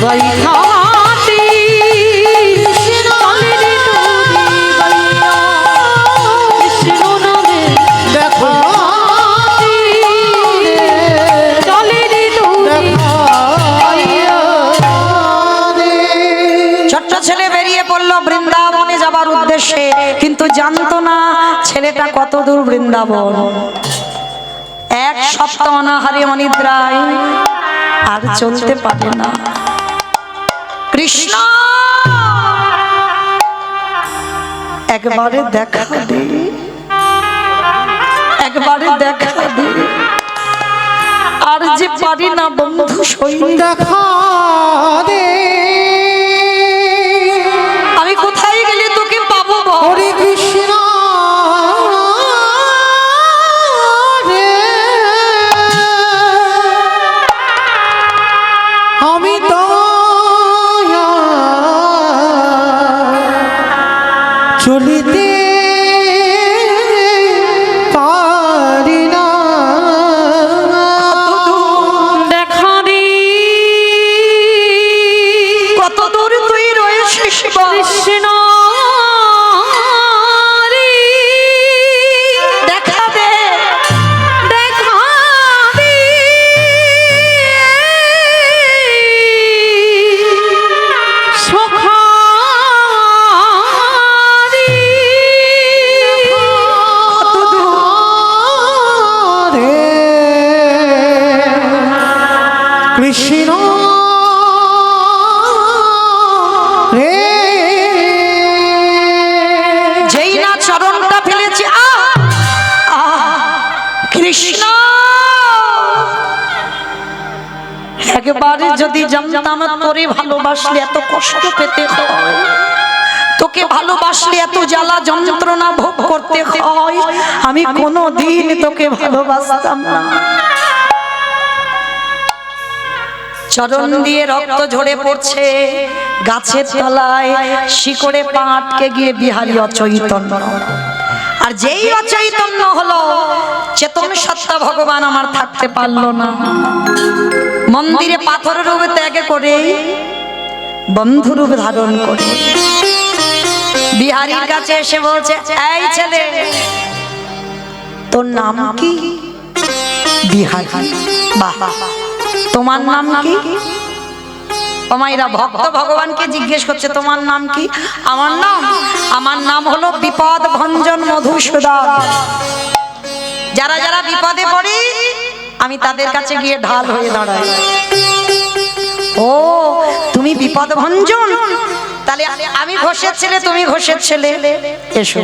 বৈঠাহাতি চলে রে তোরি বাইয়া কৃষ্ণ নামে দেখা চলে রে তোরি বাইয়া ছোট্ট ছেলে বেরিয়ে পড়লো বৃন্দাবনে যাবার উদ্দেশ্যে, কিন্তু জানতো না ছেলেটা কত দূর বৃন্দাবন। এক সপ্তাহ অনাহারে অনিদ্রায় আর চলতে পারে না। কৃষ্ণ একবারে দেখা দে, একবারে দেখা দে, আর যে পারি না বন্ধু সই দেখা দে আমি কোথায় গেলে তোকে পাবো বল? হরে কৃষ্ণ রে আমি তো চলিতে পারি না দেখা রে কত দূর তুই রয়েছিস বল? কৃষ্ণ রে দেখা দে, দেখা দে সখা রে রে কৃষ্ণ রে যেই না চরণটা ফেলেছি কৃষ্ণ একবারে যদি জানতাম তোরে ভালোবাসলে এত কষ্ট পেতে হয়, তোকে ভালোবাসলে এত জ্বালা যন্ত্রণা ভোগ করতে হয়, আমি কোনোদিন তোকে ভালোবাসতাম না। চরণ দিয়ে রক্ত ঝরে পড়ছে, গাছের তলায় শিকড়ে পা আটকে গিয়ে বিহারী অচৈতন্য। আর যেই অচৈতন্য হলো, চেতন সত্তা ভগবান আমার থাকতে পারলো না। মন্দিরে পাথরের রূপ ত্যাগ করে বন্ধু রূপ ধারণ করে বিহারীর কাছে এসে বলছে, এই ছেলে তোর নাম কি? বিহারী। বাহ, তোমার নাম কি? ওমাইরা ভক্ত ভগবানকে জিজ্ঞেস করছে তোমার নাম কি? আমার নাম হলো বিপদ ভঞ্জন মধুসূদন। যারা যারা বিপদে পড়ে আমি তাদের কাছে গিয়ে ঢাল হয়ে দাঁড়াই। ও তুমি বিপদ ভঞ্জন, তাহলে আমি ঘোষের ছেলে, তুমি ঘোষের ছেলে, এসো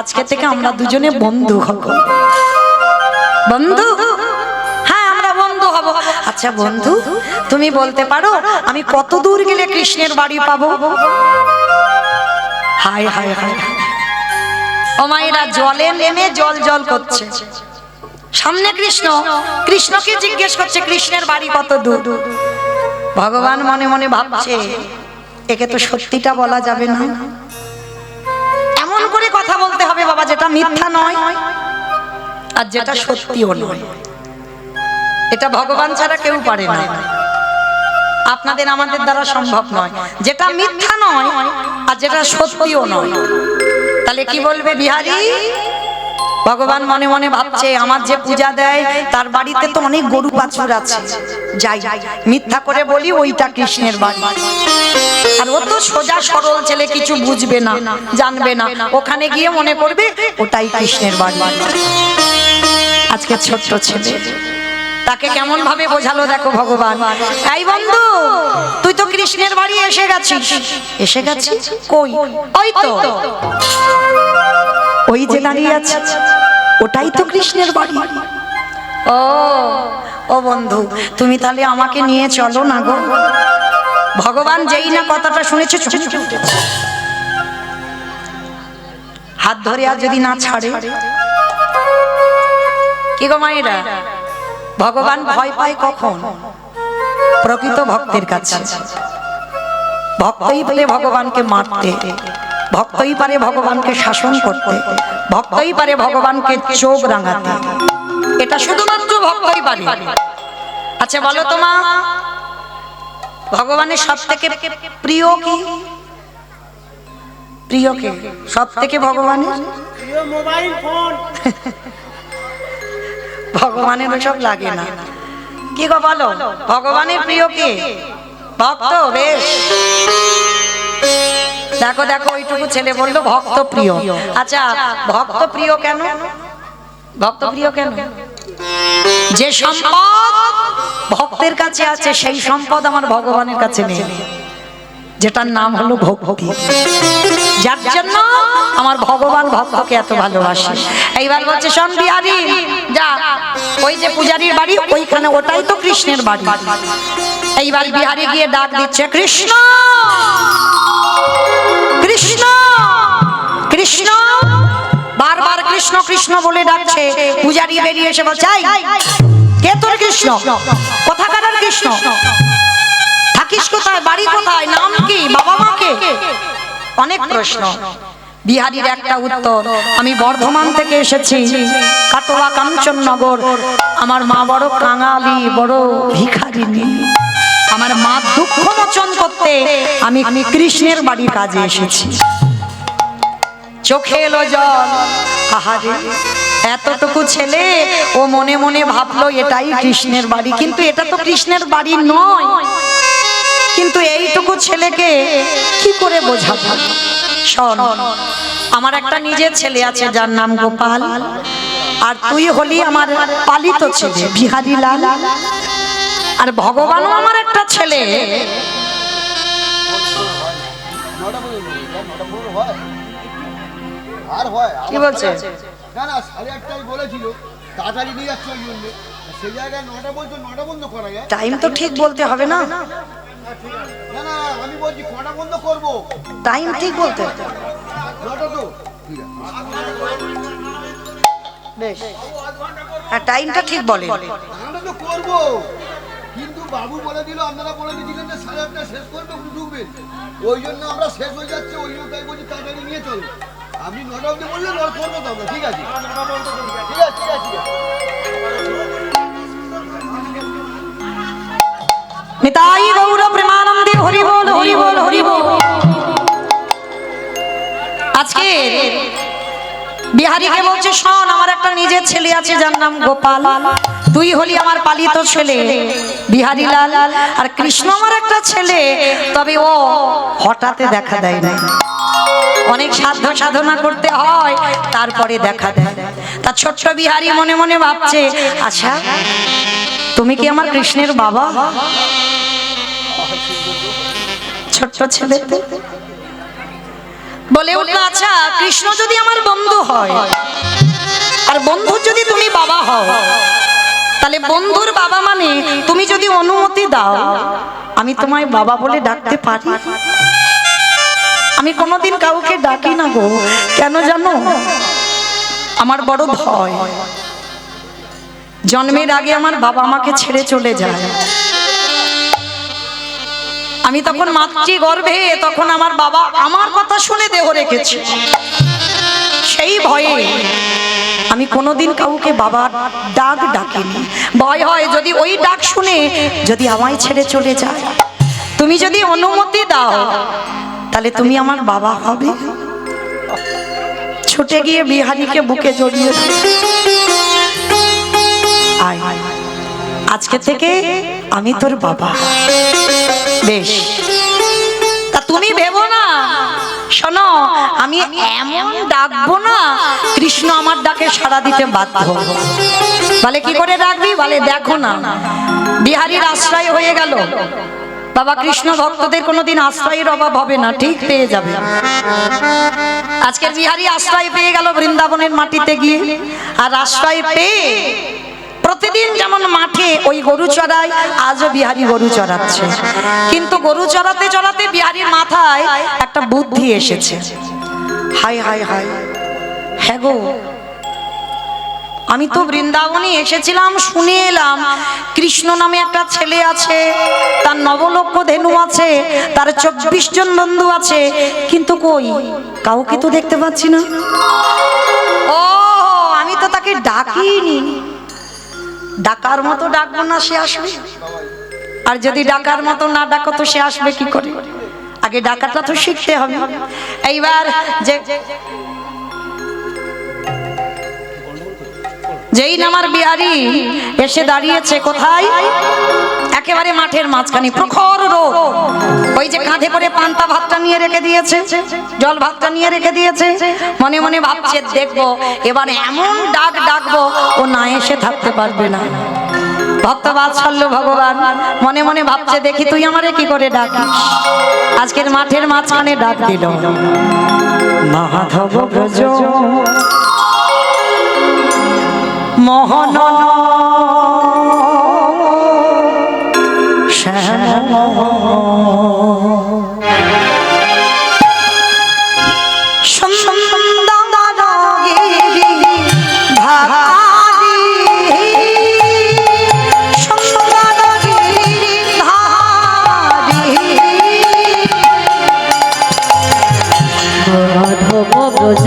আজকে থেকে আমরা দুজনে বন্ধু হব। বন্ধু? হ্যাঁ আমরা বন্ধু হব। আচ্ছা বন্ধু, তুমি বলতে পারো আমি কত দূর গেলে কৃষ্ণের বাড়ি পাবো? হায় হায় হায়, ও মায়েরা জলে নেমে জল জল করছে। সামনে কৃষ্ণ, কৃষ্ণকে জিজ্ঞেস করছে কৃষ্ণের বাড়ি কত দূর? ভগবান মনে মনে ভাবছে একে তো সত্যিটা বলা যাবে না, এমন করে কথা বলতে হবে বাবা যেটা মিথ্যা নয় আর যেটা সত্যিও নয়। এটা ভগবান ছাড়া কেউ পারে না, আপনাদের আমাদের দ্বারা সম্ভব নয়। যেটা মিথ্যা নয় আর যেটা সত্যিও নয়, তাহলে কি বলবে বিহারী? ভগবান মনে মনে ভাবছে আমার যে পূজা দেয় তার বাড়িতে তো অনেক গরু বাছুর আছে, যাই মিথ্যা করে বলি ওইটা কৃষ্ণের বাড়ি। আর ও তো সোজা সরল ছেলে, কিছু বুঝবে না জানবে না, ওখানে গিয়ে মনে করবে ওটাই কৃষ্ণের বাড়ি। আজকে ছোট্ট ছেলে তাকে কেমন ভাবে বোঝালো দেখো ভগবান। এই বন্ধু তুই তো কৃষ্ণের বাড়ি এসে গেছিস। এসে গেছিস কই? ওই তো ওই যে দাঁড়িয়ে আছে ওটাই তো কৃষ্ণের বাড়ি। ও ও বন্ধু তুমি তাহলে আমাকে নিয়ে চলো না গো। ভগবান যেই না কথাটা শুনেছে চমকে উঠেছে, হাত ধরে আর যদি না ছাড়ে। কি গো মায়েরা, ভগবান ভয় পায় কখন? প্রকৃত ভক্তের কাছে। ভক্তই পারে ভগবানকে মারতে, ভক্তই পারে ভগবানকে শাসন করতে, ভক্তই পারে ভগবানকে চোখ রাঙাতে, এটা শুধুমাত্র ভক্তই পারে। আচ্ছা বলো তো মা, ভগবানের সব থেকে প্রিয় কি? প্রিয় কে সব থেকে ভগবানের? Mobile phone. ভগবানের ওসব লাগে না। কি গো বলো, ভগবানের প্রিয় কে? ভক্ত। বেশ, দেখো দেখো ওইটুকু ছেলে বললো ভক্ত প্রিয়। আচ্ছা, ভক্ত প্রিয় কেন? ভক্ত প্রিয় কেন? যে সম্পদ ভক্তের কাছে আছে সেই সম্পদ আমার ভগবানের কাছে নেই, যেটার নাম হলো ভক্তি। যার জন্য আমার ভগবান ভক্তকে এত ভালোবাসে। এইবার বলছে শোন বিহারী, যা ওই যে পূজারীর বাড়ি ওইখানে, ওটাই তো কৃষ্ণের বাড়ি। এইবার বিহারী গিয়ে ডাক দিচ্ছে কৃষ্ণ কৃষ্ণ কৃষ্ণ, বারবার কৃষ্ণ কৃষ্ণ বলে ডাকছে। পূজারী বেরিয়ে এসে বলছে কে তোর কৃষ্ণ? কোথাকার কৃষ্ণ? থাকিস কোথায়? বাড়ি কোথায়? নাম কি? বাবা মা কে? অনেক প্রশ্ন। বিহারীর একটা উত্তর, আমি বর্ধমান থেকে এসেছি, কাটোয়া কাঞ্চননগর। আমার মা বড় কাঙালি, বড় ভিখারিনী। আমার মা দুঃখ মোচন করতে আমি কৃষ্ণের বাড়ি কাজে এসেছি। চোখে এলো জল। আহারে, এতটুকু ছেলে ও মনে মনে ভাবলো এটাই কৃষ্ণের বাড়ি, কিন্তু এটা তো কৃষ্ণের বাড়ি নয়। কিন্তু এইটুকু ছেলেকে কি করে বোঝাবো? শোন, আমার একটা নিজের ছেলে আছে যার নাম গোপাল, আর তুই হলি আমার পালিত ছেলে বিহারী লাল। আর ভগবানও আমার একটা ছেলে। কি বলছে? না না, 8:30টাই বলেছিল, তাড়াতাড়ি নিয়ে যাচ্ছে ওই জন্য। সেই জায়গায় 9টা বলছো, 9টা বন্ধ করা যায়? টাইম তো ঠিক বলতে হবে না? না না, আমি বলছি কটা বন্ধ করবো? টাইম ঠিক বলতে হবে। 9টা তো ঠিক আছে। বেশ, হ্যাঁ টাইমটা ঠিক বলে। 9টা তো করবো, কিন্তু বাবু বলে দিল, আপনারা বলে দিয়েছিলেন যে 8:30 শেষ করবে, আপনি ঢুকবেন। ওই জন্য আমরা শেষ হয়ে যাচ্ছে, ওই জন্য তাই বলছি তাড়াতাড়ি নিয়ে চলো। আপনি 9টা অব্দি বললেন, 9টা করবো তো আমরা। ঠিক আছে ঠিক আছে ঠিক আছে ঠিক আছে। নিতাই গৌর প্রেমানন্দে হরি বল হরি বল হরি বল। আজকে বিহারীকে বলছে শোন, আমার একটা নিজের ছেলে আছে যার নাম গোপাল, তুই হলি আমার পালিত ছেলে বিহারী লাল। আর কৃষ্ণ আমার একটা ছেলে, তবে ও হঠাৎ দেখা দেয় না, অনেক সাধ্য সাধনা করতে হয় তারপরে দেখা দেয়। তা ছোট্ট বিহারী মনে মনে ভাবছে, আচ্ছা তুমি কি আমার কৃষ্ণের বাবা? ছোট্ট ছেলে বলে উঠলো, আচ্ছা কৃষ্ণ যদি আমার বন্ধু হয়, আর বন্ধুর যদি তুমি বাবা হও, তাহলে বন্ধুর বাবা মানে তুমি যদি অনুমতি দাও আমি তোমায় বাবা বলে ডাকতে পারি? আমি কোনোদিন কাউকে ডাকি না গো। কেন জানো? আমার বড় ভয়। জন্মের আগে আমার বাবা আমাকে ছেড়ে চলে যায়। আমি তখন মাতৃগর্ভে, তখন আমার বাবা আমার কথা শুনে দেহ রেখেছে। সেই ভয়ে আমি কোনোদিন কাউকে বাবা ডাক ডাকিনি। ভয় হয় যদি ওই ডাক শুনে যদি আমায় ছেড়ে চলে যায়, তুমি যদি অনুমতি দাও তাহলে তুমি আমার বাবা হবে। ছুটে গিয়ে বিহারীকে বুকে জড়িয়ে আয়, আজকে থেকে আমি তোর বাবা। বেশ, তা তুমি ভেবো না, শোনো আমি এমন ডাকবো না কৃষ্ণ আমার ডাকে সাড়া দিতে বাধ্য। বলে কি করে ডাকবি? বলে দেখো না, বিহারীর আশ্রয় হয়ে গেল। বাবা কৃষ্ণ ভক্তদের কোনোদিন আশ্রয়ের অভাব হবে না, ঠিক পেয়ে যাবে। আজকের বিহারী আশ্রয় পেয়ে গেল বৃন্দাবনের মাটিতে গিয়ে। আর আশ্রয় পেয়ে প্রতিদিন যেমন মাঠে ওই গরু চড়ায়, আজও বিহারী গরু চড়াচ্ছে। কিন্তু গরু চড়াতে চড়াতে বিহারীর মাথায় একটা বুদ্ধি এসেছে। হাই হাই হাই, হ্যাঁ গো, আমি তো বৃন্দাবনে এসেছিলাম, শুনে এলাম কৃষ্ণ নামে একটা ছেলে আছে, তার 9 লক্ষ ধেনু আছে, তার 24 জন বন্ধু আছে, কিন্তু কই কাউকে তো দেখতে পাচ্ছি না। ও, আমি তো তাকে ডাকিনি। ডাকার মতো ডাকবো না, সে আসবে? আর যদি ডাকার মতো না ডাকো তো সে আসবে কি করে? আগে ডাকাটা তো শিখতে হবে। এইবার যেই নামার বিহারি এসে দাঁড়িয়েছে কোথায়? একেবারে মাঠের মাঝখানে, প্রখর রোদ। ওই যে কাঁধে করে পান্তা ভাতটা নিয়ে রেখে দিয়েছে, জল ভাতটা নিয়ে রেখে দিয়েছে, মনে মনে ভাবছে দেখবো এবার এমন ডাক ডাকবো ও না এসে থাকতে পারবে না। ভক্ত বাৎসল্য ভগবান মনে মনে ভাবছে দেখি তুই আমারে কি করে ডাকিস। আজকের মাঠের মাঝখানে ডাক দিল, মাধব ব্রজ মোহন শ্যাম মাধব ব্রজ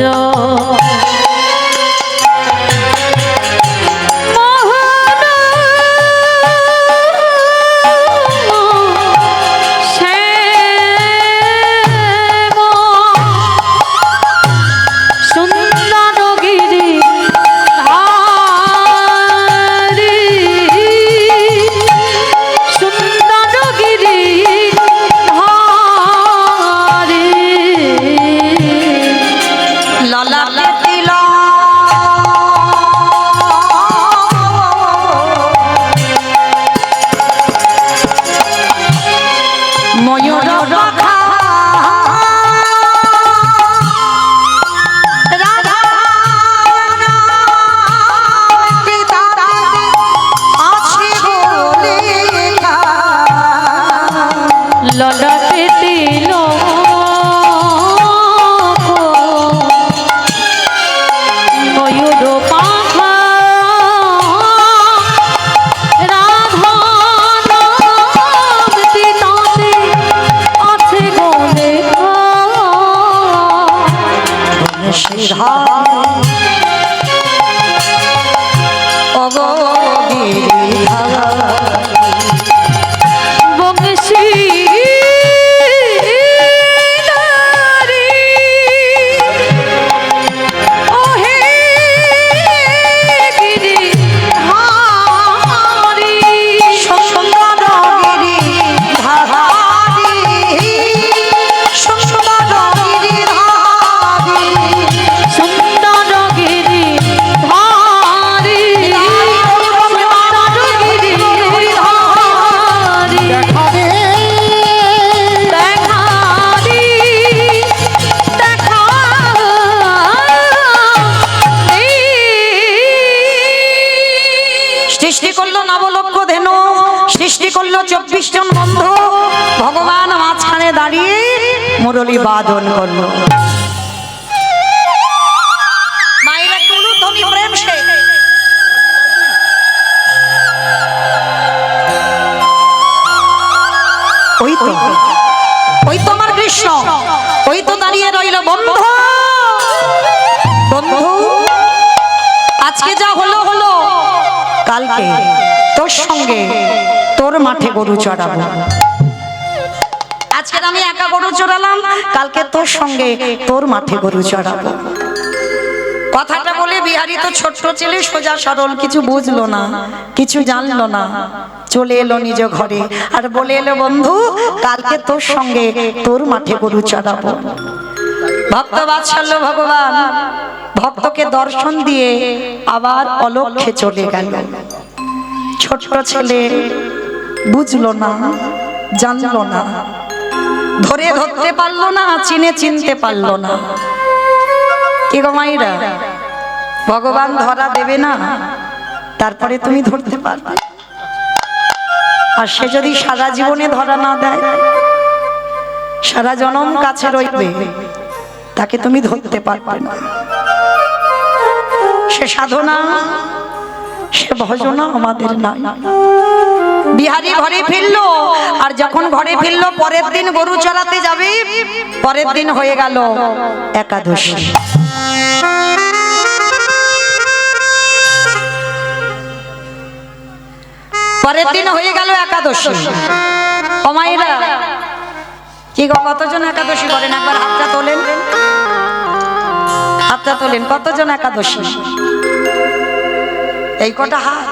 সৃষ্টি করলো নবলক্ষ ধেনু, সৃষ্টি করলো 24 জন বন্ধু। ভগবান মাঝখানে দাঁড়িয়ে মুরলী বাদন করলো। মায়েরা তুলু তুমি প্রেম সে ওই তো আমার কৃষ্ণ, ওই তো দাঁড়িয়ে রইল। বন্ধু বন্ধু আজকে যা হলো হলো, কালকে তোর সঙ্গে তোর মাঠে গরু চড়াবো। আজকে আমি একা গরু চড়ালাম, কালকে তোর সঙ্গে তোর মাঠে গরু চড়াবো। কথাটা বলে বিহারি তো ছোট্ট ছেলে, সোজা সরল, কিছু বুঝলো না, কিছু জানলো না, চলে এলো নিজ ঘরে আর বলে এলো বন্ধু কালকে তোর সঙ্গে তোর মাঠে গরু চড়াবো। ভক্ত বাৎসল্য ভগবান ভক্তকে দর্শন দিয়ে আবার অলক্ষ্যে চলে গেল। ছোট্ট ছেলে বুঝলো না, জানলো না, ধরতে পারলো না, চিনতে পারলো না। কি গো মাইরা, ভগবান ধরা দেবে না, তারপরে তুমি ধরতে পারবে। আর সে যদি সারা জীবনে ধরা না দেয়, সারা জনম কাছে রইবে, তাকে তুমি ধরতে পারবে না। সে সাধনা, সে ভজনা আমাদের নাই। বিহারি ঘরে ফিরলো, আর যখন ঘরে ফিরলো পরের দিন গরু চড়াতে যাবে, পরের দিন হয়ে গেল একাদশী। পরের দিন হয়ে গেল একাদশী। ও মায়েরা, কি গো কতজন একাদশী করেন? একবার হাতটা তোলেন, হাতটা তোলেন। কতজন একাদশী? এই কটা হাত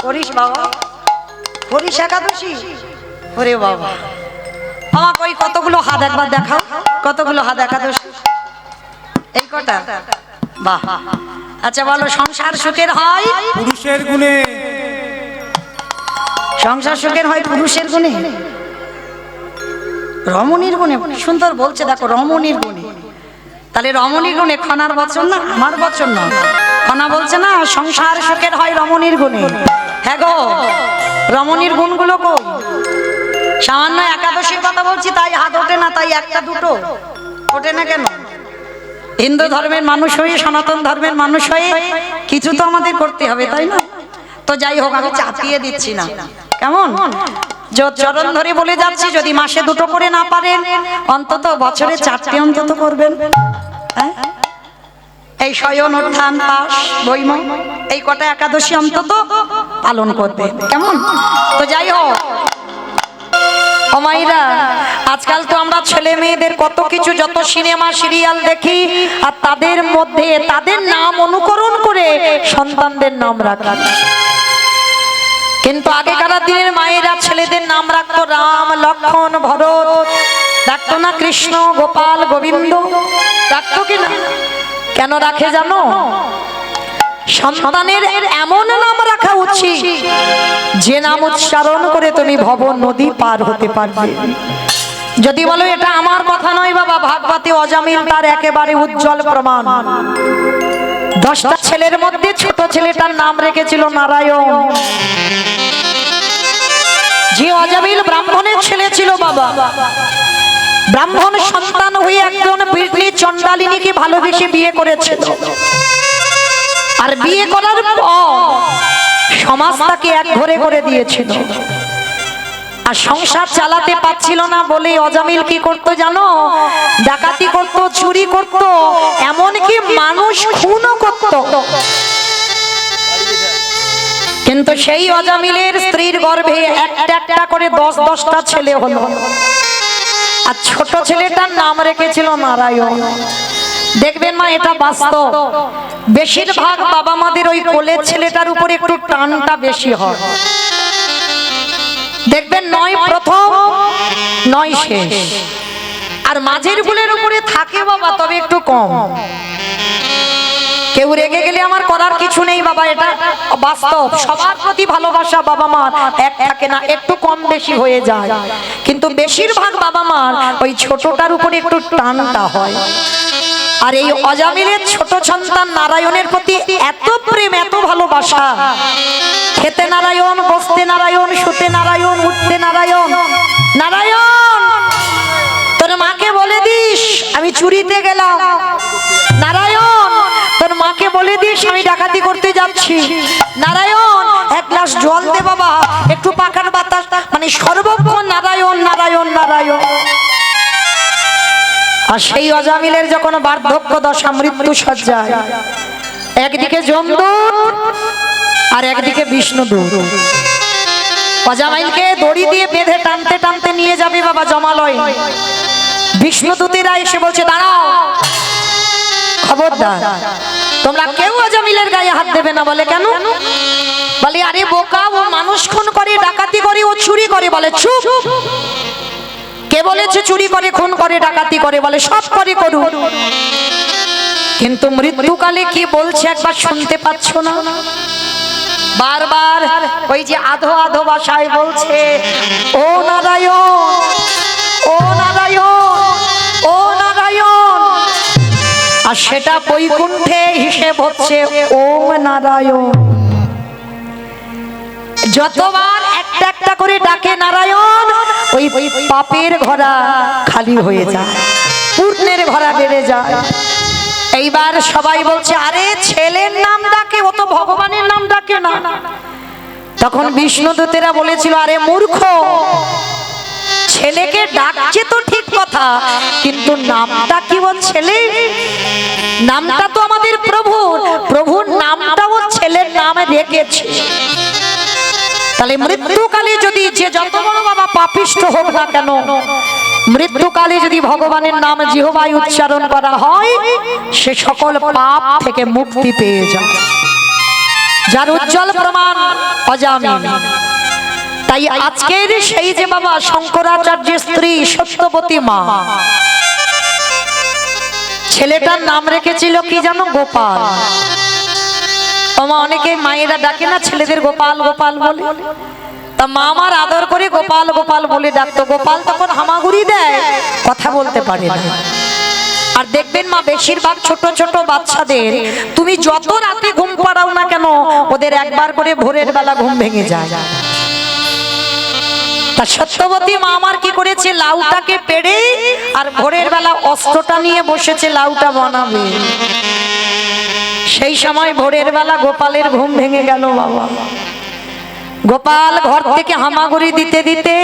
করিস বাবা, করিস একাদশী? ওরে বাবা, আমাকে ওই কতগুলো হাত একবার দেখাও, কতগুলো হাত একাদশী? এই কটা? বাহ। আচ্ছা বলো, সংসার সুখের হয় পুরুষের গুণে। সংসার সুখের হয় পুরুষের গুণে, রমণীর গুণে। সুন্দর বলছে, দেখো রমণীর গুণে। তাহলে রমণীর গুণে খনার বচন না, আমার বচন না। খনা বলছে না সংসার সুখের হয় রমণীর গুণে। হ্যাঁ গো, রমণীর গুণগুলো কই? সামান্য একাদশীর কথা বলছি তাই হাত ওঠে না, তাই একটা দুটো ওঠে না কেন? হিন্দু ধর্মের মানুষ হয়ে, সনাতন ধর্মের মানুষ হয়ে কিছু তো আমাদের করতে হবে, তাই না? তো যাই হোক, আমি চাপিয়ে দিচ্ছি না, কেমন? চরণ ধরে বলে যাচ্ছি, যদি মাসে দুটো করে না পারেন, অন্তত বছরে 4টে অন্তত করবেন। হ্যাঁ, এই শয়ন উত্থান পাশ বৈম, এই কটা একাদশী অন্তত পালন করবে, কেমন? তো যাই হোক ও মাইরা, আজকাল তো আমরা ছেলে মেয়েদের কত কিছু, যত সিনেমা সিরিয়াল দেখি, আর তাদের মধ্যে তাদের নাম অনুকরণ করে সন্তানদের নাম রাখা। কিন্তু আগেকার দিনের মায়েরা ছেলেদের নাম রাখতো রাম, লক্ষ্মণ, ভরত, ডাকতো না কৃষ্ণ, গোপাল, গোবিন্দ, ডাকতো কিনা? কেন রাখে জানো? সন্তানের এমন নাম রাখা উচিত যে নাম উচ্চারণ করে তুমি ভব নদী পার হতে পারবে। যদি বলো এটা আমার কথা নয় বাবা, ভাগবতে অজামিল তার একেবারে উজ্জ্বল প্রমাণ। 10টা ছেলের মধ্যে ছোট ছেলেটার নাম রেখেছিল নারায়ণ। যে অজামিল ব্রাহ্মণের ছেলে ছিল বাবা, ব্রাহ্মণ সন্তান হয়ে একজন বিড়লি চণ্ডালিনীকে ভালোবেসে বিয়ে করেছিল। আর বিয়ে করার পর সমাজ তাকে এক ঘরে করে দিয়েছিল। আর সংসার চালাতে পারছিল না বলে অজামিল কি করতো জানো? ডাকাতি করত, চুরি করত, এমনকি মানুষ খুনও করত। কিন্তু সেই অজামিলের স্ত্রীর গর্ভে একটা একটা করে 10-10টা ছেলে হলো। আর ছোট ছেলেটার নাম রেখেছিল নারায়ণ। দেখবেন মা, এটা বাস্তব। বেশিরভাগ বাবা মাদের ওই কোলের ছেলেটার উপরে একটু টানটা বেশি হয়। দেখবেন নয় প্রথম নয় শেষ, আর মাঝের কোলের উপরে থাকে বাবা, তবে একটু কম। কেউ রেগে গেলে আমার করার কিছু নেই বাবা, এটা বাস্তব। সবার প্রতি ভালোবাসা বাবা মার এক থাকে না, একটু কম বেশি হয়ে যায়। কিন্তু বেশিরভাগ বাবা মার ওই ছোটটার উপরে একটু টানটা হয়। আর এই অজামিলের ছোট সন্তান নারায়ণের প্রতি এত প্রেম, এত ভালোবাসা। খেতে নারায়ণ, বসতে নারায়ণ, শুতে নারায়ণ, উঠতে নারায়ণ। নারায়ণ, তোর মাকে বলে দিস আমি চুরিতে গেলাম। নারায়ণ, তোর মাকে বলে দিস আমি ডাকাতি করতে যাচ্ছি। নারায়ণ, এক গ্লাস জল দে বাবা, একটু পাখার বাতাস। মানে সর্বক্ষণ নারায়ণ নারায়ণ নারায়ণ। আর সেই অজামিলের যখন বার্ধক্য দশা, মৃত্যু সজ্জায়, একদিকে যমদূত আর একদিকে বিষ্ণুদূত অজামিলকে দড়ি দিয়ে বেঁধে টানতে টানতে নিয়ে যাবে বাবা জমালয়। বিষ্ণুদূতেরা এসে বলছে দাঁড়াও, খবরদার তোমরা কেউ অজামিলের গায়ে হাত দেবে না। বলে কেন? বলে আরে বোকা, ও মানুষ খুন করে, ডাকাতি করে, ও চুরি করে। বলে চুপ, কে বলেছে চুরি করে, খুন করে, ডাকাতি করে? বলে সব করে, করুক। কিন্তু মৃত্যুকালে কি বলছে একবার শুনতে পাচ্ছ না? বারবার ওই যে আধো আধো ভাষায় বলছে ও নারায়ণ, ও নারায়ণ, ও নারায়ণ। আর সেটা বৈকুণ্ঠে হিসেব হচ্ছে ওম নারায়ণ। যতবার একটা একটা করে ডাকে নারায়ণ, ওই পাপের ঘোড়া খালি হয়ে যায়, পুণ্যের ঘোড়া বেড়ে যায়। এইবার সবাই বলছে আরে ছেলের নাম ডাকে, ও তো ভগবানের নাম ডাকে না। তখন বিষ্ণুদূতেরা বলেছিল আরে মূর্খ, ছেলেকে ডাকছে তো ঠিক কথা, কিন্তু নামটা কি ওর ছেলে? নামটা তো আমাদের প্রভুর। প্রভুর নাম নামটা ওর ছেলের নামে রেখেছে। তাহলে মৃত্যুকালে যদি যে যত বড় বাবা পাপিষ্ঠ হোক না কেন, মৃত্যুকালে যদি ভগবানের নাম জিহ্বায় উচ্চারণ করা হয়, সে সকল পাপ থেকে মুক্তি পেয়ে যায়, যার উজ্জ্বল প্রমাণ অজামিন। তাই আজকের সেই যে বাবা শঙ্করাচার্যের স্ত্রী সত্যবতী মা, ছেলেটার নাম রেখেছিল কি জানো? গোপাল। অনেকে মায়েরা ডাকে না ছেলেদের গোপাল গোপাল বলে, তা মা আমার আদর করে গোপাল গোপাল বলে ডাকতো। গোপাল তখন হামাগুড়ি দেয়, কথা বলতে পারে না। আর দেখবেন মা বেশিরভাগ ছোট ছোট বাচ্চাদের তুমি যত রাতে ঘুম পাড়াও না কেন, ওদের একবার করে ভোরের বেলা ঘুম ভেঙে যায়। তা সত্যবতী মা আমার কি করেছে? লাউটাকে পেড়ে আর ভোরের বেলা অস্ত্রটা নিয়ে বসেছে লাউটা বানাবে। সেই সময় ভোরের বেলা গোপালের ঘুম ভেঙে গেল বাবা। গোপাল ঘর থেকে হামাগুড়ি দিতে দিতে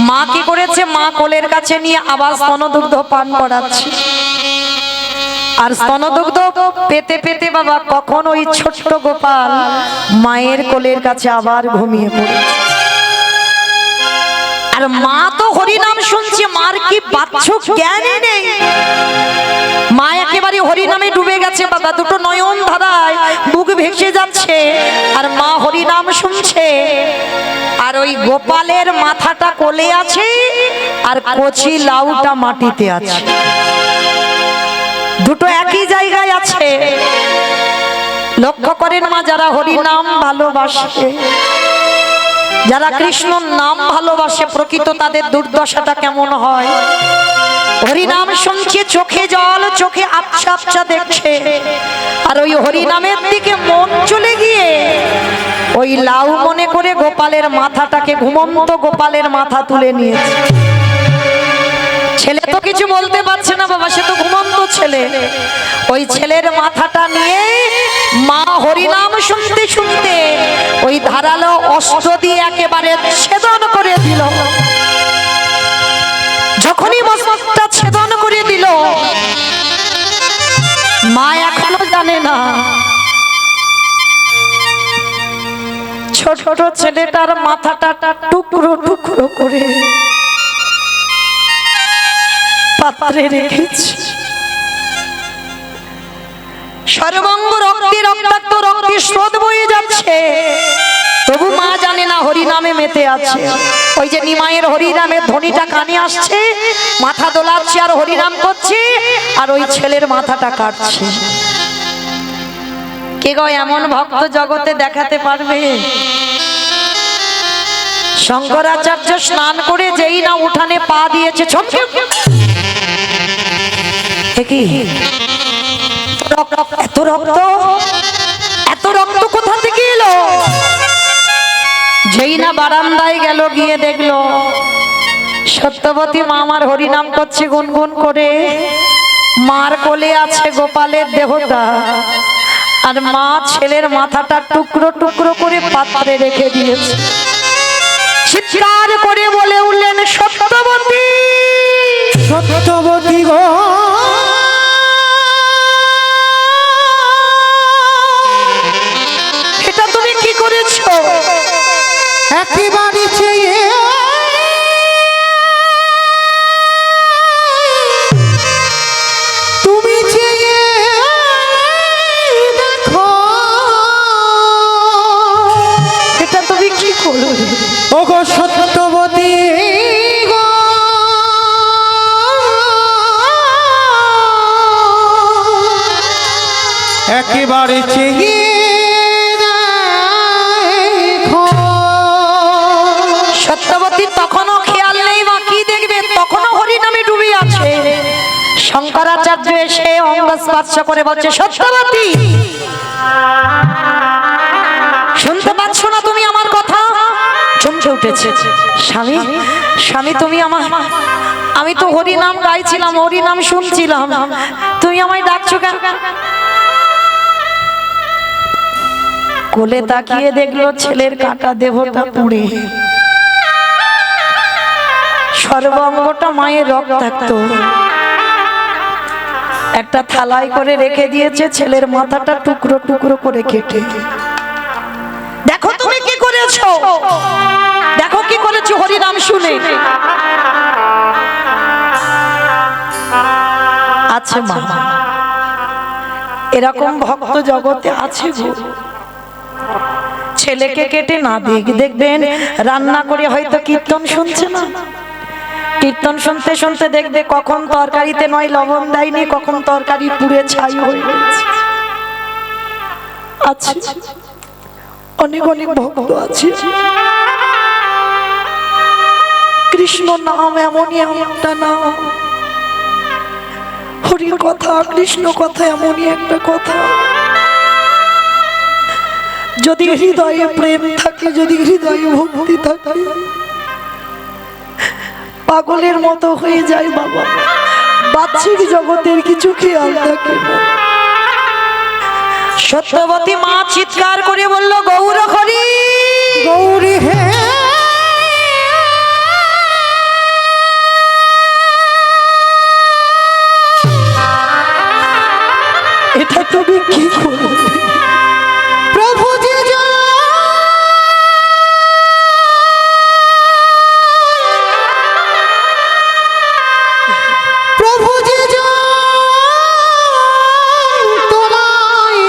মা কি করেছে? মা কোলের কাছে নিয়ে আবার স্তনদুগ্ধ পান করাচ্ছে। আর স্তনদুগ্ধ পেতে পেতে বাবা কখন ওই ছোট্ট গোপাল মায়ের কোলের কাছে আবার ঘুমিয়ে পড়ে। আর মা তো হরিনাম শুনছে, মার কি বাচ্চু জ্ঞানই নেই। মা একেবারে হরিনামে ডুবে গেছে বাবা, দুটো নয়ন ধারায় বুক ভেসে যাচ্ছে, আর মা হরিনাম শুনছে। আর ওই গোপালের মাথাটা কোলে আছে, আর কচি লাউটা মাটিতে আছে, দুটো একই জায়গায় আছে। লক্ষ্য করেন মা, যারা হরিনাম ভালোবাসে, যারা কৃষ্ণর নাম ভালোবাসে, প্রকৃত তাদের দুর্দশাটা কেমন হয়। হরিনাম শুনছে, চোখে জল, চোখে আবছা আবছা দেখছে, আর ওই হরিনামের দিকে মন চলে গিয়ে ওই লাউ মনে করে গোপালের মাথাটাকে, ঘুমন্ত গোপালের মাথা তুলে নিয়েছে। ছেলে তো কিছু বলতে পারছে না বাবা, সে তো ঘুমন্ত ছেলে। ওই ছেলের মাথাটা নিয়ে মা হরিনাম শুনতে শুনতে ওই ধারালো অস্ত্র দিয়ে একেবারে ছেদন করে দিল। যখনই মস্তকটা ছেদন করে দিল, মা এখনো জানে না ছোট ছোট ছেলেটার মাথাটা টুকরো টুকরো করে পাত্রে রেখেছি। সর্বাঙ্গ রক্তে রক্তাক্ত, রক্তে স্রোত বয়ে যাচ্ছে, তবু মা জানে না হরিনামে মেতে আছে। ওই যে নিমায়ের হরিনামের ধ্বনিটা কানে আসছে, মাথা দোলাচ্ছে আর হরিনাম করছে, আর ওই ছেলের মাথাটা কাটছে। কে গো এমন ভক্ত জগতে দেখাতে পারবে? শঙ্করাচার্য স্নান করে যেই না উঠানে পা দিয়েছে, চমকে এত রক্ত, এত রক্ত কোথা থেকে এলো? যেই না বারান্দায় গেল, গিয়ে দেখলো সত্যবতী মা আমার হরিনাম করছে গুনগুন করে। মার কোলে আছে গোপালের দেহটা, আর মা ছেলের মাথাটা টুকরো টুকরো করে পাত্রে রেখে দিয়েছে। চিৎকার করে বলে উঠলেন, সত্যবতী, সত্যবতী গো, এটা তুমি কি করেছো? একেবারে চেয়ে তুমি চেয়ে দেখো, এটা তুমি কি করলে? ওগো সত্যবতী গো, একেবারে চেয়ে দেখো। সত্যবতী তখনও খেয়াল নেই বা কি দেখবে, তখনও হরিনামে ডুবে আছে। শঙ্করাচার্য এসে অঙ্গ স্পর্শ করে বলছে, সত্যবতী, শুনতে পাচ্ছ না তুমি আমার কথা? চমকে উঠেছে। স্বামী, স্বামী তুমি আমার, আমি তো হরিনাম গাইছিলাম, হরিনাম শুনছিলাম, তুমি আমায় ডাকছো কেন? কোলে তাকিয়ে দেখলো ছেলের কাটা দেহটা পুড়ে, সর্বাঙ্গটা মায়ের রক্তাক্ত। একটা থালায় করে রেখে দিয়েছে, ছেলের মাথাটা টুকরো টুকরো করে কেটে। দেখো তুমি কি করেছো, দেখো কি করেছো হরিনাম শুনে। আছে মা, এরকম ভক্ত জগতে আছে গো। ছেলেকে কেটে না দেখবেন রান্না করে হয়তো কীর্তন শুনছে না, কীর্তন শুনতে শুনতে দেখবে কখন তরকারিতে নয় লবণ দেয়নি, কখন তরকারি পুড়ে ছাই হয়ে গেছে। আছে অনেক অনেক ভক্ত আছে। কৃষ্ণ নাম এমনই একটা নাম, হরির কথা কৃষ্ণ কথা এমনই একটা কথা। যদি হৃদয়ে প্রেম থাকে, যদি হৃদয়ে ভক্তি থাকে, পাগলের মতো হয়ে যায় বাবা, বাহ্যিক জগতের কিছু খেয়াল থাকে না। সত্যবতী মা চিৎকার করে বলল, গৌর হরি গৌরী হে, এটা তুমি কি করলে? প্রভু যে প্রভু যে তোমায়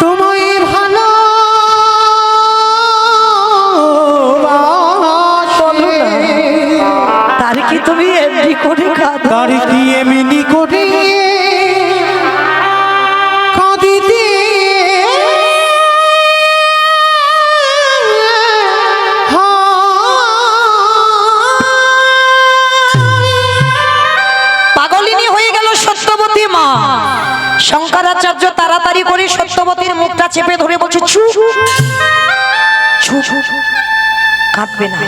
তোমায় ভালো তার কি তুমি এমনি করে কাঁদো? তার কি এমনি করে কাঁদিতে পাগলিনী হয়ে গেল সত্যবতী মা। শঙ্করাচার্য তাড়াতাড়ি করে সত্যবতীর মুখটা চেপে ধরে বলছে, চুপ চুপ, কাঁদবে না,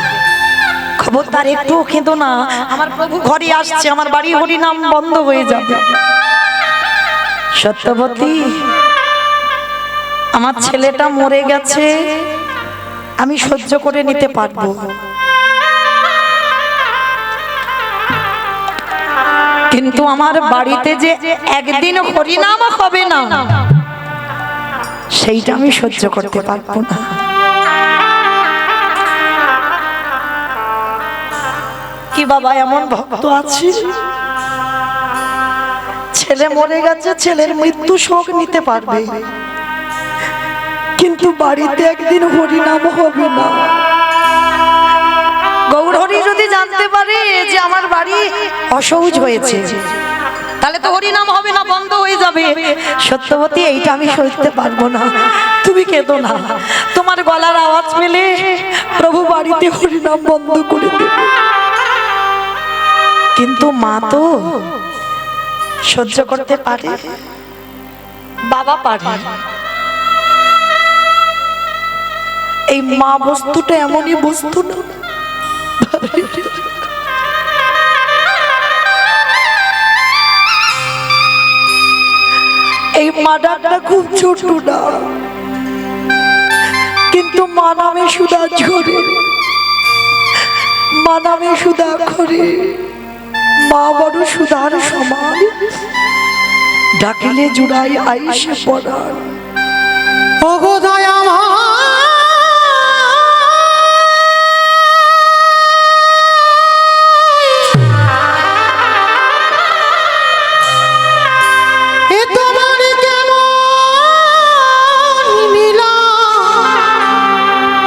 খবরদার একটু কেঁদো না, আমার প্রভু ঘরে আসছে, আমার বাড়ি হরিনাম বন্ধ হয়ে যাবে। সত্যবতী, আমার ছেলেটা মরে গেছে, আমি সহ্য করে নিতে পারবো, কিন্তু আমার বাড়িতে যে একদিন হরিনাম হবে না, সেইটা আমি সহ্য করতে পারবো না। কি বাবা, এমন ভক্ত আছে, ছেলে মরে গেছে, ছেলের মৃত্যু শোক নিতে পারবে, কিন্তু বাড়িতে একদিন হরিনাম হবে না। গৌরহরি যদি জানতে পারে যে আমার বাড়ি অসহ্য হয়েছে, তাহলে তো হরিনাম হবে না, বন্ধ হয়ে যাবে। সত্যবতী, এইটা আমি সইতে পারবো না, তুমি কেঁদো না, তোমার গলার আওয়াজ পেলে প্রভু বাড়িতে হরিনাম বন্ধ করে দেবে। কিন্তু মা তো সহ্য করতে পারে, বাবা পারে। এই মা বস্তুটা এমনই বস্তু না, এই মা ডাকটা খুব ছোট না, কিন্তু মা নামে সুদা ঝরে, মা নামে সুদা করে, মা বড় সুধার সমান, ডাকিলে জুড়াই আইসে পড়ার। ওগো দয়াময়, এ তোমার কেমন নীলা,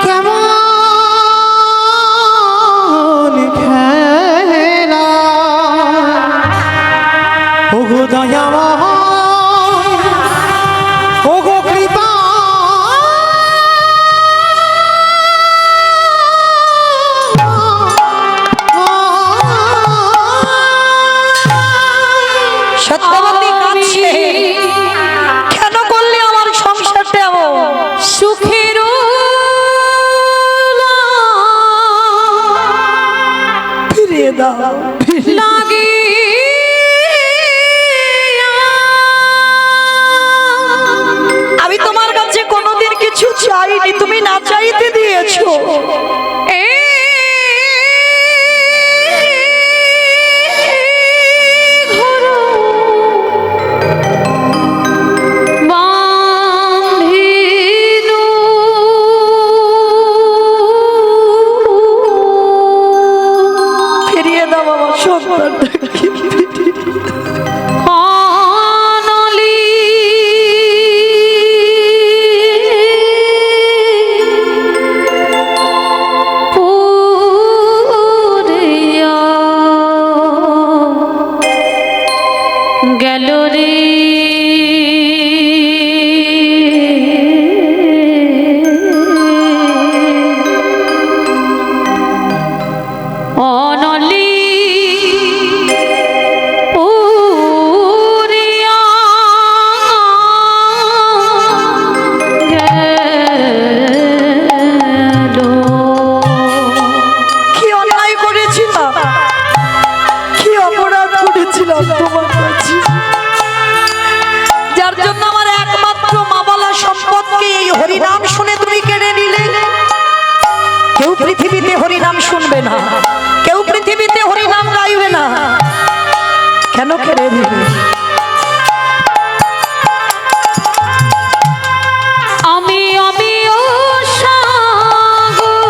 কেমন খেলা, ওগো দয়াময়, ওগো কৃপা, সত্যবতী কাঁদছে, কেন করলে আমার সংসারটা এমন? সুখের ফিরিয়ে দাও, লাগে আমি তোমার কাছে কোনোদিন কিছু চাইনি, তুমি না চাইতে দিয়েছো। ঘর সন্তানটাকে অনলি পুরিয়া গেল রে অনলি পুরিয়া গেল। কি অন্যায় করেছিলাম, কি অপরাধ করেছিলাম তোমার কাছে, যার জন্য আমার একমাত্র মা বলা সম্পদকে এই হরিনাম শুনে তুমি কেড়ে নিলে। কেউ পৃথিবীতে হরিনাম শুনবে না, কেউ পৃথিবীতে হরিনাম গাইবে না, কেন কেড়ে নিলে? আমি ও সাগরে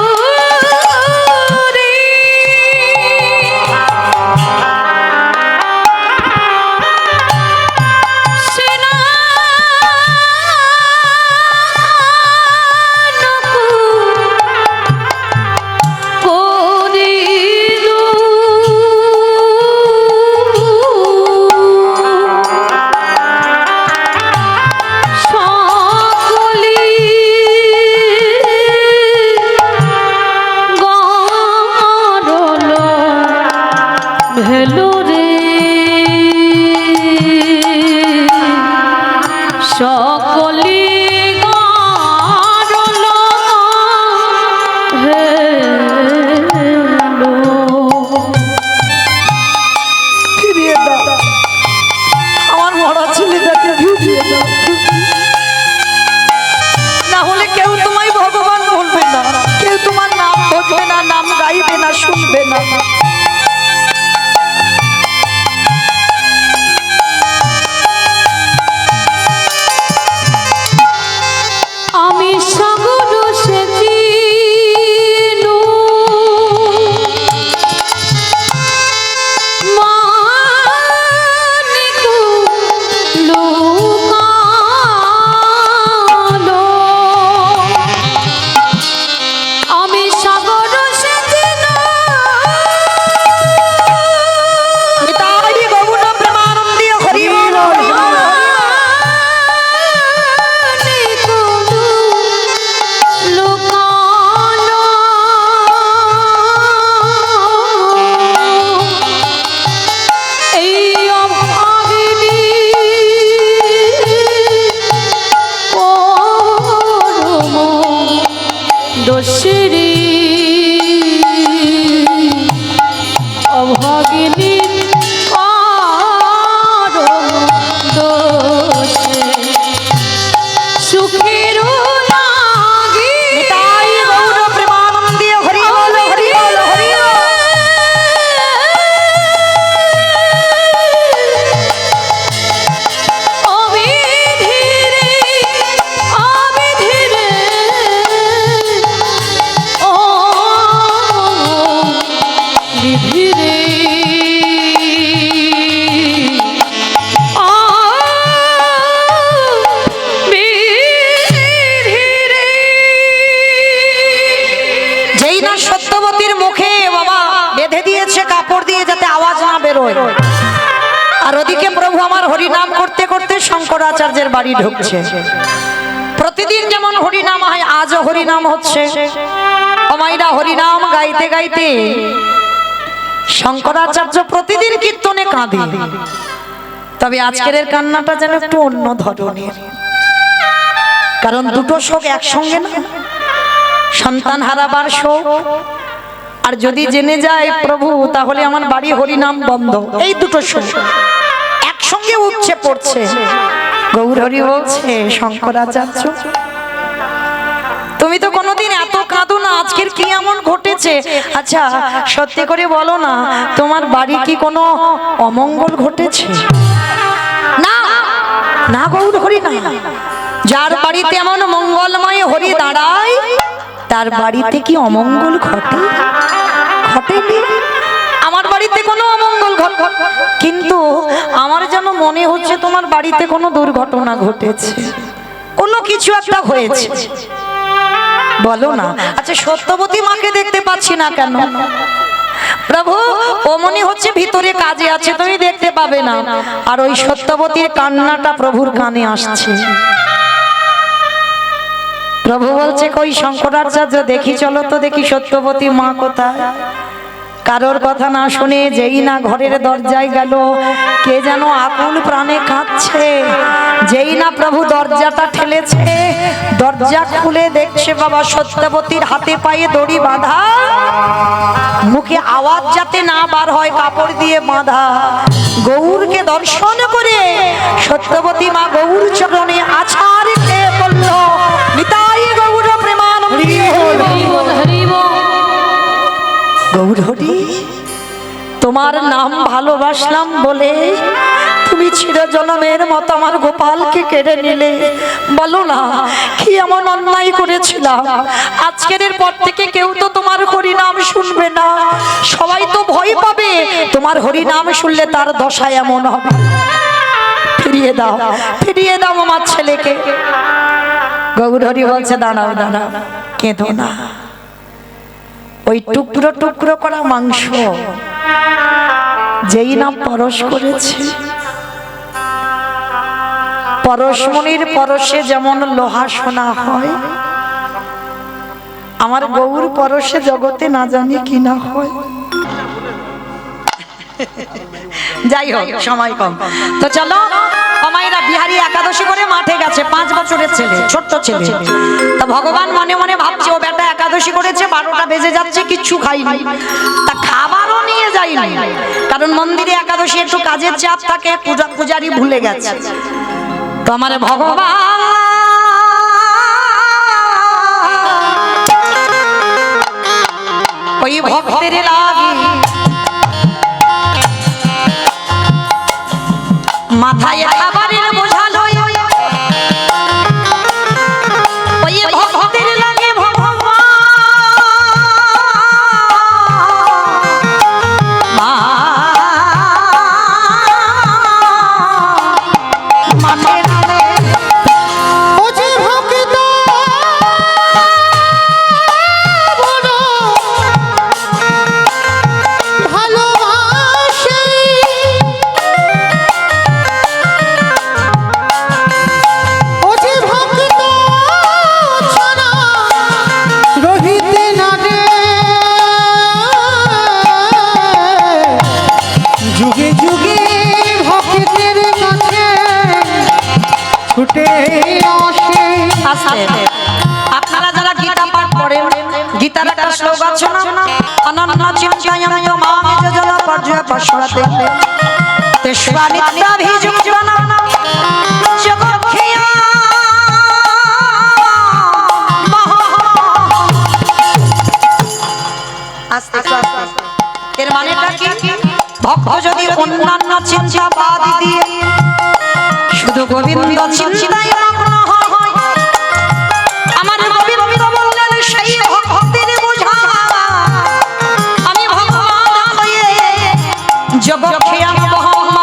ভেলো রে সকলি গারল হেলো। ফিরিয়ে দাও আমার মরা ছেলেটাকে, ফিরিয়ে দাও, না হলে কেউ তোমায় ভগবান বলবে না, কেউ তোমার নাম বলবে না, নাম গাইবে না, শুনবে না। আমি সাগর সেচিনু মানিকু লুকালো। আমি সাগর সেচিনু তাই গৌণ প্রেমানন্দে হরি বল, হরি বল। দোষেরি অভাগিনী পরম দোষে সুখের লাগি তাই গৌণ প্রেমানন্দে হরি বল, হরি বল, হরি বল। বিধিরে যেই না সত্যবতীর মুখে বাবা বেঁধে দিয়েছে কাপড় দিয়ে যাতে আওয়াজ না বেরোয়, আর ওদিকে প্রভু আমার হরিনাম করতে করতে শঙ্করাচার্যের বাড়ি ঢুকছে। প্রতিদিন যেমন হরিনাম হয় আজও হরিনাম হচ্ছে। অমাইরা হরিনাম গাইতে গাইতে শঙ্করাচার্য প্রতিদিন কীর্তনে কাঁদে, তবে আজকের কান্নাটা যেন একটু অন্য ধরনের, কারণ দুটো শোক একসঙ্গে না, সন্তান হারাবার শোক, আর যদি জেনে যায় প্রভু তাহলে আমার বাড়ি হরিনাম বন্ধ, এই দুটো শোক একসঙ্গে উঠছে পড়ছে। গৌর হরি বলছে, শঙ্করাচার্য তুমি তো কোনোদিন এত কাঁদো না, আজকের কি এমন ঘটেছে? আচ্ছা সত্যি করে বলো না, তোমার বাড়ি কি কোনো অমঙ্গল ঘটেছে? না না গৌর হরি না, যার বাড়িতে এমন মঙ্গলময় হরি দাঁড়ায় তার বাড়িতে কি অমঙ্গল ঘটে? ঘটেনি। আমার বাড়িতে কোনো অমঙ্গল কিন্তু আমার যেন মনে হচ্ছে তোমার বাড়িতে কোনো দুর্ঘটনা ঘটেছে, কোনো কিছু একটা হয়েছে। বলো না। আচ্ছা সত্যবতী মাকে দেখতে পাচ্ছি না কেন? প্রভু ও মনে হচ্ছে ভিতরে কাজে আছে, তুমি দেখতে পাবে না। আর ওই সত্যবতীর কান্নাটা প্রভুর কানে আসছে। প্রভু বলছে কই শঙ্করাচার্য, দেখি চলো তো দেখি সত্যবতী মা কোথায়। কারোর কথা না শুনে যেই না ঘরের দরজায় গেল, কে যেন আকুল প্রাণে কাঁদছে। যেই না প্রভু দরজাটা ঠেলেছে, দরজা খুলে দেখছে বাবা সত্যবতীর হাতে পায়ে দড়ি বাঁধা, মুখে আওয়াজ যাতে না বার হয় কাপড় দিয়ে বাঁধা। গৌরকে দর্শন করে সত্যবতী মা গৌর চরণে আছাড় খেয়ে পড়ল। নিতাই গৌর প্রেমানন্দে। হরি বল, হরি বল। গৌরহরি, তোমার নাম ভালোবাসলাম বলে তুমি চিরজনমের মতো আমার গোপালকে কেড়ে নিলে। বলো না কি এমন অন্যায় করেছিলাম? আজকের পর থেকে কেউ তো তোমার হরি নাম শুনবে না, সবাই তো ভয় পাবে। তোমার হরি নাম শুনলে তার দশা এমন হবে। ফিরিয়ে দাও, ফিরিয়ে দাও আমার ছেলেকে। গৌরহরি বলছে দাঁড়াও দাঁড়াও, কেঁদো না। ওই টুকরো টুকরো করা মাংস যেই না পরশ করেছে, পরশমণির পরশে যেমন লোহা সোনা হয়, আমার গৌর পরশে জগতে না জানি কি না হয়। যাই হোক সময় কম, তো চলো মায়েরা বিহারী একাদশী করে মাঠে গেছে। 5 বছরের ছেলে, ছোট্ট ছেলে। তা ভগবান মনে মনে ভাবছে ও বেটা একাদশী করেছে, 12টা বেজে যাচ্ছে, কিচ্ছু খাইনি। তা খাবারও নিয়ে যাইনি, কারণ মন্দিরে একাদশী একটু কাজের চাপ থাকে, পূজারি ভুলে গেছে। তো আমার ভগবান ওই ভক্তের লাগি মাথায় খাবারের বোঝা লই, ওই ভক্তের লাগে ভগবান মানে ও যে ভক্ত বড় ভালোবাসে, ও যে ভক্ত ছাড়া রহিতে না রে, যুগে যুগে ভক্তের কাছে ছুটে আসে। আসে। আপনারা যারা গীতা পাঠ করেন, গীতার একটা শ্লোক আছে না, অনন্য চিন্তায়াম মামে জল পর্যয় পশ্বতে তেষ্বানিত্যাভিযুক্তনা জগৎখিয়া। আস্তে আস্তে এর মানেটা কি? ভক্ত যদি অন্যান্য চিন্তা বাদ দিয়ে শুধু গোবিন্দ চিন্তায় মগ্ন হয়, আমার গোবিন্দ বললেন সেই ভক্তের বোঝা আমি ভগবান হয়ে জগৎখিয়াম বহম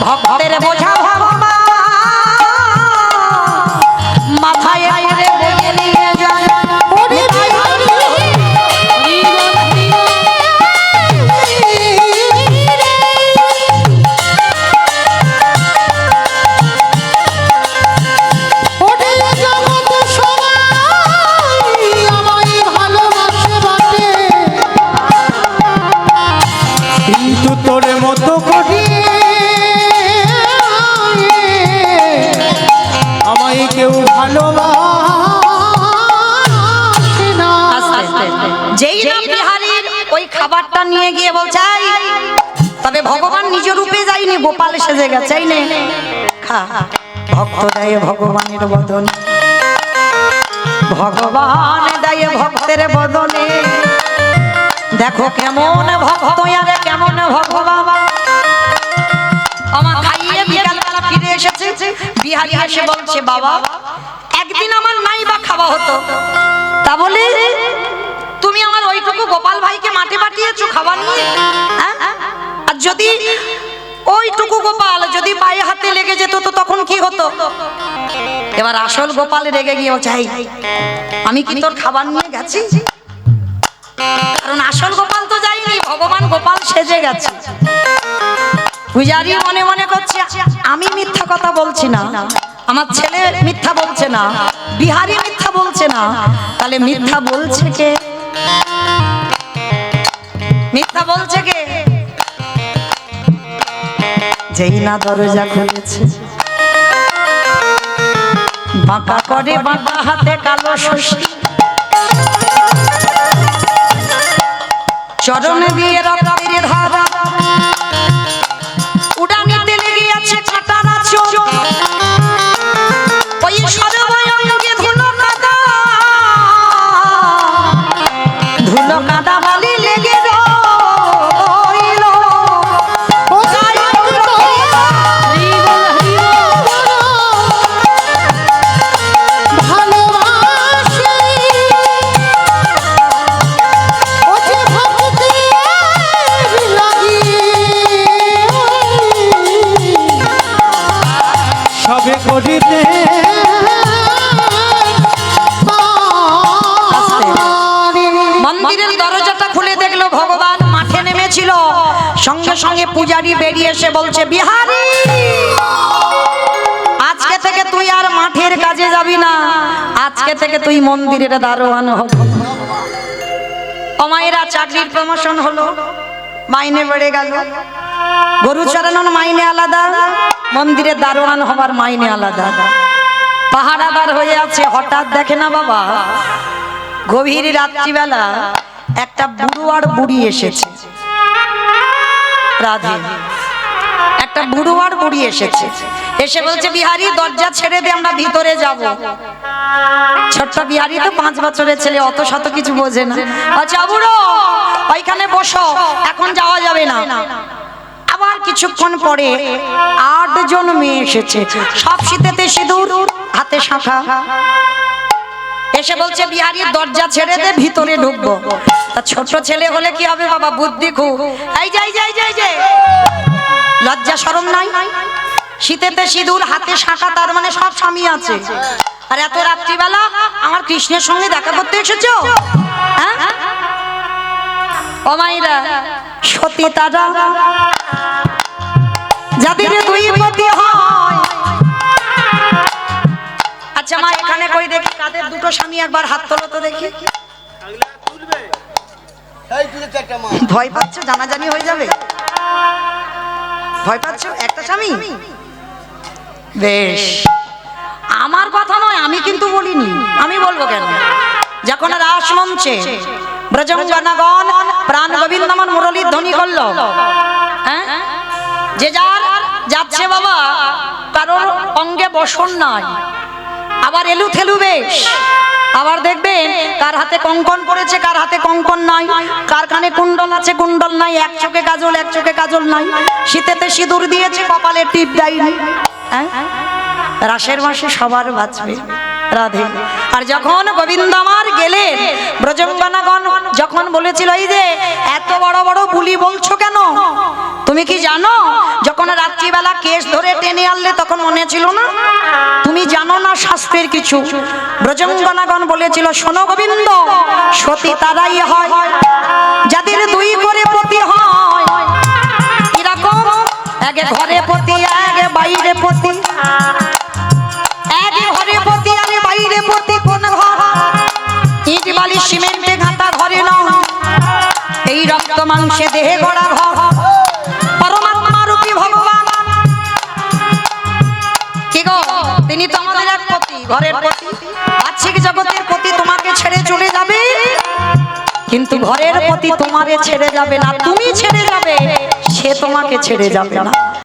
ভক্তের বোঝা ভগবান মাথায় করে বয়ে নিয়ে যায়। ওরে বিহারী হরি বল, হরি বল। ওরে জগৎ সবাই আমায় ভালোবাসে বাটে, কিন্তু তোর মতো করি আমায় কেউ ভালোবাসে না। যেই না বিহারীর ওই খাবারটা নিয়ে গিয়ে বলছে "এই, তবে ভগবান নিজ রূপে যায়নি, গোপাল সেজে গেছে, এই নে খা।" ভক্ত দেয় ভগবানের বদন, ভগবান দেয় ভক্তের বদনে। দেখো কেমন ভক্ত আরে কেমন ভগবান। আমার খাইয়ে বিকালবেলা ফিরে এসেছে, বিহারী এসে বলছে বাবা একদিন আমার নাই বা খাওয়া হতো, তা বলে তুমি আমার ওইটুকু গোপাল ভাইকে মাঠে পাঠিয়েছো খাবার নিয়ে, হ্যাঁ? আর যদি ওইটুকু গোপাল যদি পায়ে হাতে লেগে যেত তো তখন কি হতো? এবার আসল গোপাল রেগে গিয়ে বলছে, "এই, আমি কি তোর খাবার নিয়ে গেছি?" কারণ আসল গোপাল তো যায়নি, ভগবান গোপাল সেজে গেছে। পূজারি মনে মনে করছে, আমি মিথ্যা কথা বলছি না, আমার ছেলে মিথ্যা বলছে না, বিহারি মিথ্যা বলছে না, তাহলে মিথ্যা বলছে কে? মিথ্যা বলছে কে? যেই না দরজা খুলেছে, বাঁকা করে বাঁকা হাতে কালো শশী, চরণে দিয়ে রক্তের ধারা, উড়ানিতে লেগে আছে কাটানা চোখ, ওই সর্বঙ্গে ধুলো কাদা, ধুলো কাদা বালি লেগে রইল। ও যাই হোক তো, হরি বল হরি বল। ভালোবাসি, ও যে ভক্তির লাগি, সবে করিতে মন্দিরের দরজাটা খুলে দেখলো ভগবান মাঠে নেমেছিল। সঙ্গে সঙ্গে পূজারি বেরিয়ে এসে বলছে, বিহারি, আজকে থেকে তুই আর মাঠের কাজে যাবি না, আজকে থেকে তুই মন্দিরের দারোয়ান হবি। ও মায়েরা, চাকরির প্রমোশন হলো, মাইনে বেড়ে গেল। গরু চড়ানোর মাইনে আলাদা, মন্দিরের দারোয়ান হবার মাইনে আলাদা। পাহারাদার হয়ে আছে, হঠাৎ দেখে না বাবা, গভীর রাত্রিবেলা একটা বুড়ো আর বুড়ি এসেছে। রাধে, একটা বুড়ো আর বুড়ি এসেছে, এসে বলছে, বিহারি দরজা ছেড়ে দে, আমরা ভিতরে যাব। ছোট্ট বিহারি তো 5 বছরের ছেলে, অত শত কিছু বোঝে না। আচ্ছা বুড়ো, ওইখানে বসো, এখন যাওয়া যাবে না। আবার কিছুক্ষণ পরে 8 জন মেয়ে এসেছে, সব শীতেতে সিঁদুর, হাতে শাঁখা, এসে বলছে, বিহারি দরজা ছেড়ে দে, ভিতরে ঢুকবো। তা ছোট ছেলে হলে কি হবে বাবা, বুদ্ধি খুব। এই যাই যাই যাই যাই, লজ্জা শরম নাই? শীতেতে সিঁদুর, হাতে শাঁখা, তার মানে সব স্বামী আছে। আর এত রাত্রিবেলা আমার কৃষ্ণের সঙ্গে দেখা করতে এসেছো? হ্যাঁ ও মাইরা, সতী তারা যাদের 2 পতি হয়। আচ্ছা মা, এখানে কই দেখি কাদের 2টো স্বামী, একবার হাত তোলো তো দেখি। এই তুলেছে একটা মা। ভয় পাচ্ছ? জানাজানি হয়ে যাবে, ভয় পাচ্ছ? একটা স্বামী, বেশ। আমার কথা নয়, আমি কিন্তু বলিনি, আমি বলবো কেন? যখন রাস মঞ্চে ব্রজঙ্গনাগণ প্রাণ গোবিন্দমন মুরলীর ধ্বনি করলো, হ্যাঁ, যে যার যাচ্ছে বাবা, কারোর অঙ্গে বসন নাই, আবার এলু থেলু বেশ। আবার দেখবেন কার হাতে কঙ্কন পড়েছে, কার হাতে কঙ্কন নাই, কার কানে কুণ্ডল আছে, কুণ্ডল নাই, এক চোখে কাজল, এক চোখে কাজল নাই, শীতেতে সিঁদুর দিয়েছে, কপালে টিপ দেয়নি। হ্যাঁ, রাসের মাসে সবার বাঁচবে। রাধে। আর যখন গোবিন্দ আমার গেলেন, ব্রজঙ্গনাগণ যখন বলেছিল, এই যে এত বড় বড় বুলি বলছো কেন? তুমি কি জানো যখন রাত্রিবেলা কেশ ধরে টেনে আনলে তখন মনে ছিল না? তুমি জানো না শাস্ত্রের কিছু? ব্রজঙ্গনাগণ বলেছিল, শোনো গোবিন্দ, সতী তারাই হয় যাদের 2 করে পতি হয়। এরকম এক ঘরে পতি, এক বাইরে পতি, এক ঘরে পতি আর বাইরে পতি। কোন ঘর? ইট বালি সিমেন্টে ঘাটা ঘরে নয়, এই রক্ত মাংসে দেহে গড়া ঘর। পরমাত্মা রূপী ভগবান কি গো, তিনি তো আমাদের এক পতি, ঘরের পতি। বাহ্যিক জগতের পতি তোমাকে ছেড়ে চলে যাবে, কিন্তু ঘরের পতি তোমারে ছেড়ে যাবে না। তুমি ছেড়ে যাবে, সে তোমাকে ছেড়ে যাবে না।